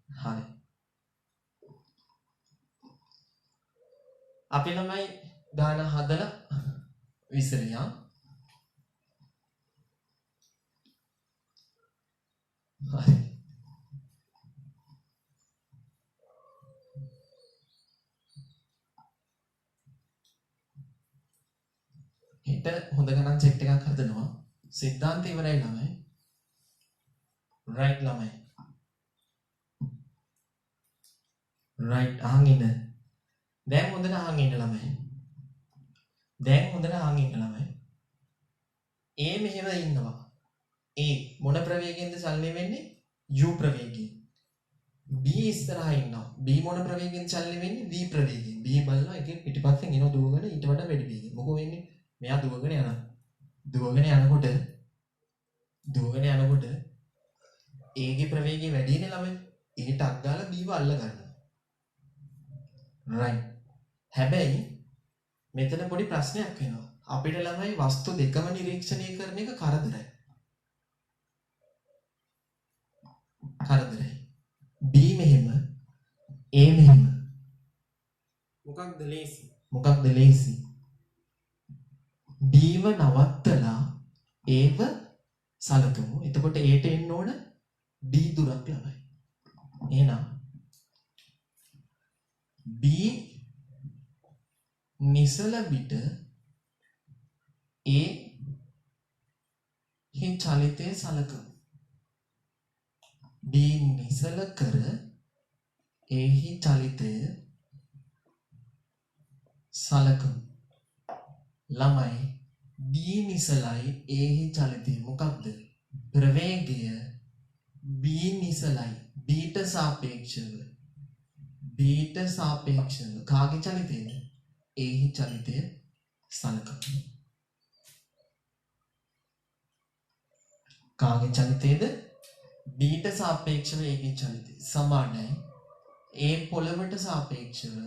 S1: හරි. අපි ළමයි ගාන හදලා විසරියා. හරි. හිත හොඳ ගණන් සෙට් එකක් හදනවා. සිද්ධාන්ත ඉවරයි ළමයි. right ළමයි. right අහන් ඉන්න. දැන් හොඳට අහන් ඉන්න ළමයි. දැන් හොඳට අහන් ඉන්න ළමයි. A මෙහෙම ඉන්නවා. A මොන ප්‍රවේගයෙන්ද චලනය වෙන්නේ? u ප්‍රවේගයෙන්. B ඉස්සරහා ඉන්නවා. B මොන ප්‍රවේගයෙන් චලනය වෙන්නේ? v ප්‍රවේගයෙන්. B බලනවා එකෙන් පිටිපස්සෙන් එන දුවගෙන ඊට වඩා වැඩි වේගයෙන්. මොකෝ වෙන්නේ? මෙයා දුවගෙන යනවා. දුවගෙන යනකොට A ගේ ප්‍රවේගය වැඩිනේ ළමයි. ඊට අග්ගාලා B ව අල්ල ගන්නවා. right. හැබැයි මෙතන පොඩි ප්‍රශ්නයක් වෙනවා. අපිට ළමයි වස්තු දෙකම නිරීක්ෂණය කරන එක කරදරයි. කරදරයි. B මෙහෙම A මෙහෙම. මොකක්ද ලේසි? මොකක්ද ලේසි? B ව නවත්තලා A ව සලකමු. එතකොට A ට එන්න ඕන B දුරක් ළමයි. එහෙනම් B නිසල පිට A හි චලිතය සලකමු. B නිසල කර A හි චලිතය සලකමු. ළමයි B නිසලයි A හි චලිතය මොකක්ද? ප්‍රවේගය B නිසලයි B ට සාපේක්ෂව කාගේ චලිතයද? A හි චලිතය සලකමු. කාගේ චලිතයද? B ට සාපේක්ෂව A ගේ චලිතය සමානයි A පොළවට සාපේක්ෂව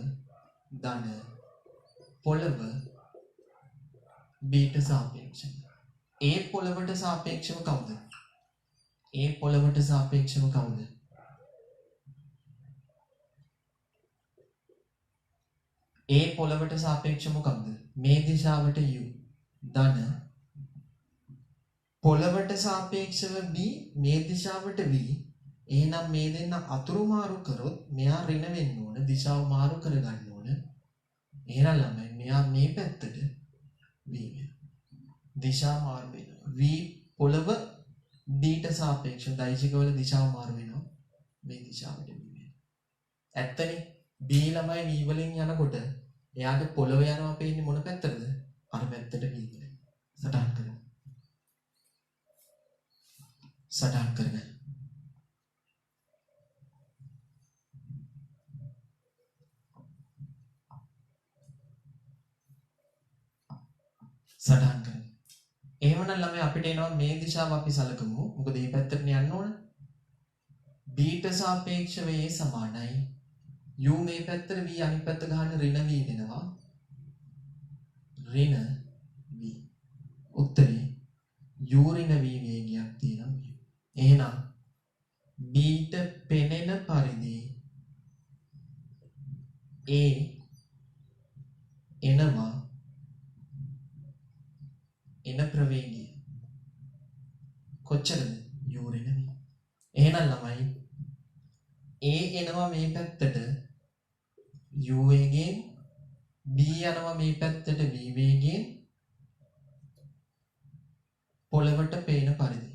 S1: ධන පොළව B ට සාපේක්ෂව. A පොළවට සාපේක්ෂව කවුද? A පොළවට සාපේක්ෂව කවුද? A පොළවට සාපේක්ෂව මොකක්ද? මේ දිශාවට u ධන පොළවට සාපේක්ෂව B මේ දිශාවට v. එහෙනම් මේ දෙන්න අතුරු මාරු කරොත් මෙයා ඍණ වෙන්න ඕන. දිශාව මාරු කරගන්න ඕන. එහෙනම් ළමයි මෙයා මේ පැත්තට v වෙනවා. දිශා මාරු වෙනවා. v පොළව D ට සාපේක්ෂව දෛශිකවල දිශාව මාරු වෙනවා. මේ දිශාවට v වෙනවා. ඇත්තනේ B ළමයි v වලින් යනකොට එයාට පොළව යනවා පේන්නේ මොන පැත්තටද? අර පැත්තට v වලින්. සටහන් කරමු. සටහන් කරගන්න. සටහන් කරගන්න. එහෙමනම් ළමයි අපිට එනවා මේ දිශාව අපි සලකමු. මොකද මේ පැත්තට යන්න ඕන. B ට සාපේක්ෂව A සමානයි. U මේ පැත්තට V අනිත් පැත්ත ගහන ඍණ V වෙනවා. ඍණ V. උත්තරේ U ඍණ V වේගයක් තියෙනවා. එහෙනම් B ට පෙනෙන පරිදි A එනවා එන ප්‍රවේගය කොච්චරද? u ඍණ v. එහෙනම් ළමයි a එනවා මේ පැත්තට u වේගයෙන් b යනවා මේ පැත්තට v වේගයෙන් පොළවට පේන පරිදි.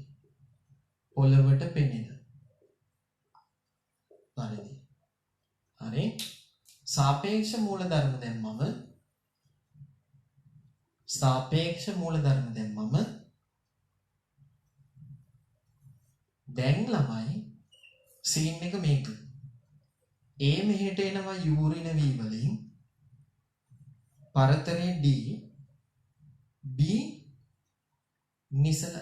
S1: පොළවට පෙනෙන පරිදි. හරි. සාපේක්ෂ මූලධර්ම දැම්මම දැන් ළමයි සීන් එක මේක. A මෙහෙට එනවා u ඍණ v වලින් පරතරේ d b නිසල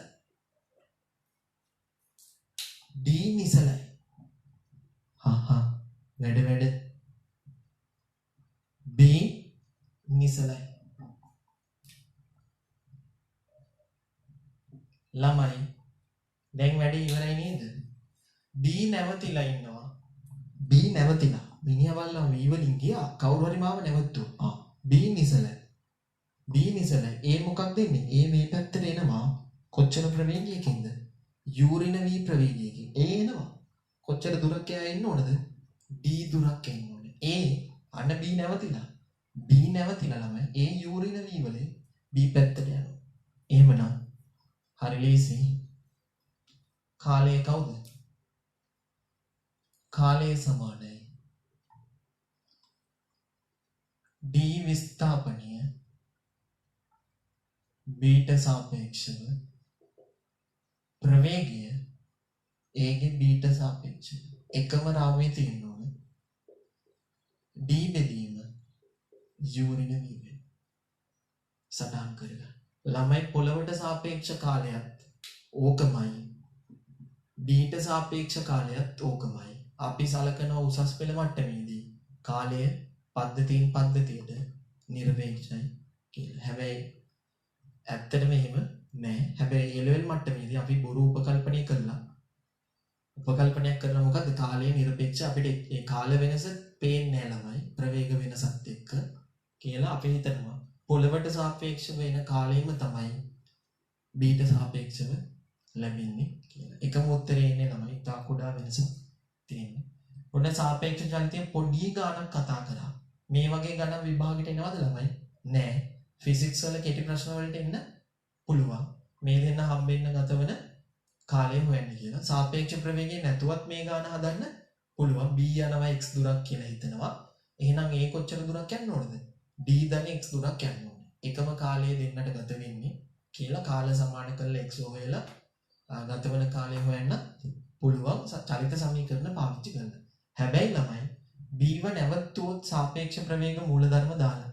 S1: d නිසලයි. වැඩ b නිසලයි. ළමයි දැන් වැඩේ ඉවරයි නේද? b නැවතිලා ඉන්නවා. b නැවතිලා. මිනිහවල්ලා v වලින් ගියා. කවුරු හරි මාව නැවතුවා. b නිසලයි. b නිසලයි. ඒ මොකක්ද දෙන්නේ? ඒ මේ පැත්තට එනවා. කොච්චර ප්‍රවේගයකින්ද? u ඍණ v ප්‍රවේගයකින්. ඒ එනවා. කොච්චර දුරක් එයා එන්න ඕනද? d දුරක් එන්න ඕනේ. ඒ අන්න b නැවතිලා. b නැවතිලා ළමයි. ඒ u ඍණ v වලින් b පැත්තට යනවා. එහෙමනම් හරි ලේසි. කාලය කවුද? කාලය සමානයි d විස්ථාපනය බීට සාපේක්ෂව ප්‍රවේගය ඒගේ බීට සාපේක්ෂව එකම රාමුවේ තියෙන්න ඕනේ. d බෙදීම u ඍණ v සටහන් කරලා. ළමයි පොළවට සාපේක්ෂ කාලයත් ඕකමයි. බීට සාපේක්ෂ කාලයත් ඕකමයි. අපි සලකන උසස් පෙළ මට්ටමේදී කාලය පද්ධතියට නිර්වේක්ෂයි කියලා. හැබැයි ඇත්තටම එහෙම නෑ. හැබැයි A level මට්ටමේදී අපි බොරු උපකල්පනයක් කරලා මොකද්ද? කාලය නිර්පේක්ෂ අපිට ඒ කාල වෙනස පේන්නේ නෑ ළමයි ප්‍රවේග වෙනසත් එක්ක කියලා අපි හිතනවා. පොළවට සාපේක්ෂව වෙන කාලෙම තමයි බීට සාපේක්ෂව ලැබෙන්නේ කියලා. එකම උත්තරේ එන්නේ ළමයි. තා කුඩා වෙනසක් තියෙන්නේ. ඔන්න සාපේක්ෂ චලිතය පොඩි ගානක් කතා කරා. මේ වගේ ගණන් විභාගෙට එනවද ළමයි? නෑ. ෆිසික්ස් වල කෙටි ප්‍රශ්න වලට එන්න පුළුවන්. මේ දෙන්න හම්බෙන්න ගතවන කාලය හොයන්න කියලා. සාපේක්ෂ ප්‍රවේගය නැතුවත් මේ ගාන හදන්න පුළුවන්. b යනවා x දුරක් කියලා හිතනවා. එහෙනම් a කොච්චර දුරක් යන්න ඕනද? d ධන x දුරක් යන්න ඕනේ. එකම කාලය දෙන්නට ගත වෙන්නේ කියලා කාල සමාන කරලා x හොයලා ගතවන කාලය හොයන්න පුළුවන් චලිත සමීකරණ පාවිච්චි කරලා. හැබැයි ළමයි b ව නැවතුවොත් සාපේක්ෂ ප්‍රවේග මූලධර්ම දාලා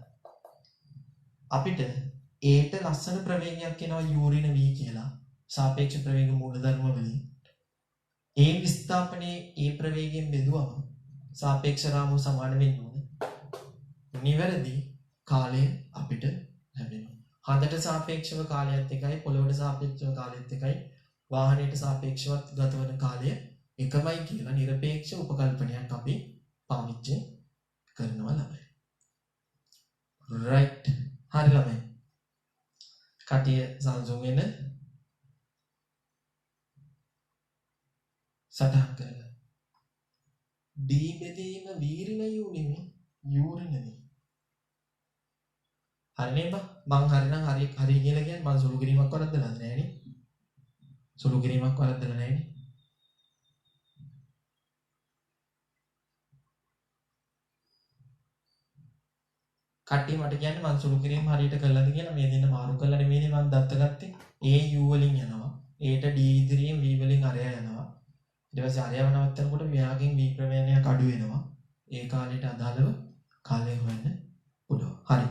S1: අපිට a ට ලස්සන ප්‍රවේගයක් එනවා u ඍණ v කියලා සාපේක්ෂ ප්‍රවේග මූලධර්ම වලින්. a විස්ථාපනයේ a ප්‍රවේගයෙන් බෙදුවම සාපේක්ෂ රාමුව සමාන වෙන්න ඕනේ. නිවැරදි කාලය අපිට ලැබෙනවා. හදට සාපේක්ෂව කාලයත් එකයි, පොළොවට සාපේක්ෂව කාලයත් එකයි, වාහනයට සාපේක්ෂව ගතවන කාලය එකමයි කියලා නිරපේක්ෂ උපකල්පනයක් අපි පාවිච්චි කරනවා ළමයි. right. හරි ළමයි. කටිය සංසුන් වෙන සටහන් කරලා. d බෙදීම v ඍණ u නෙමෙයි u ඍණ v. හරිනේ බං. මං හරිනම් හරි කියලා කියන්නේ මං සුළු කිරීමක් වරද්දලා නැහැ නේ. සුළු කිරීමක් වරද්දලා නැහැ නේ. කට්ටිය මට කියන්නේ මං සුළු කිරීම හරියට කළාද කියලා. මේ දෙන්න මාරු කළා නෙමෙයිනේ මං දත්ත ගත්තේ. a u වලින් යනවා. a ට d ඉදිරියෙන් v වලින් අරයා යනවා. ඊට පස්සේ අරයව නවත්තනකොට මෙයාගෙන් v ප්‍රමාණයක් අඩු වෙනවා. ඒ කාලයට අදාළව කාලය හොයන්න පුළුවන්. හරි.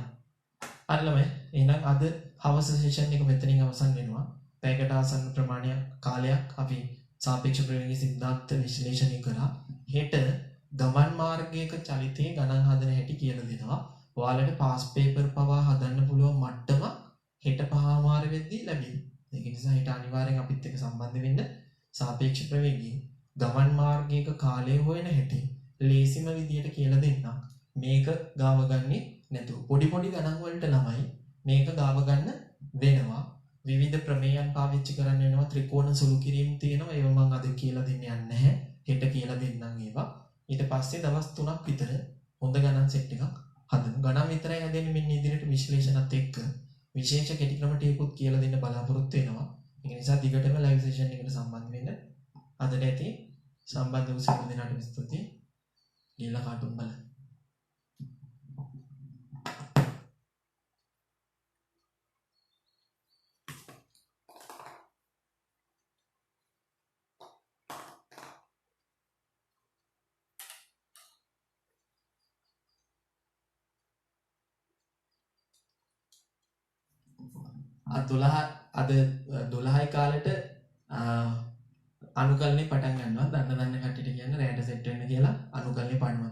S1: හරි ළමයි. එහෙනම් අද හවස සෙෂන් එක මෙතනින් අවසන් වෙනවා. පැයකට ආසන්න ප්‍රමාණයක් කාලයක් අපි සාපේක්ෂ ප්‍රවේගී සිද්ධාන්ත විශ්ලේෂණය කරා. හෙට ගමන් මාර්ගයක චලිතයේ ගණන් හදන හැටි කියලා දෙනවා. ඔයාලට පාස් පේපර් පවා හදන්න පුළුවන් මට්ටම හෙට පහමාර වෙද්දී ලැබෙයි. ඒක නිසා හෙට අනිවාර්යෙන් අපිත් එක්ක සම්බන්ධ වෙන්න. සාපේක්ෂ ප්‍රවේගී ගමන් මාර්ගයක කාලය හොයන හැටි ලේසිම විදියට කියලා දෙන්නම්. මේක ගාව ගන්නේ නැතුව පොඩි පොඩි ගණන් වලට ළමයි මේක ගාව ගන්න වෙනවා. විවිධ ප්‍රමේයන් පාවිච්චි කරන්න වෙනවා ත්‍රිකෝණ සුළු කිරීම තියෙනවා ඒව මම අද කියලා දෙන්න යන්නේ නැහැ හෙට කියලා දෙන්නම් ඒවා ඊට පස්සේ දවස් 3ක් විතර හොඳ ගණන් සෙට් එකක් හදමු ගණන් විතරයි හදන්නේ මෙන්න ඉදිරියට විශ්ලේෂණත් එක්ක විශේෂ කෙටි ක්‍රම ටිකකුත් කියලා දෙන්න බලාපොරොත්තු වෙනවා ඒ නිසා දිගටම ලයිව් සෙෂන් එකට සම්බන්ධ වෙන්න අදට ඇති සම්බන්ධ වූ සියලු දෙනාට ස්තුතියි ගිහලා කාටුන් බලන්න අද 12යි කාලෙට අනුකල්නේ පටන් ගන්නවා දන්න කට්ටියට කියන්න රැට සෙට් වෙන්න කියලා අනුකල්නේ පටන්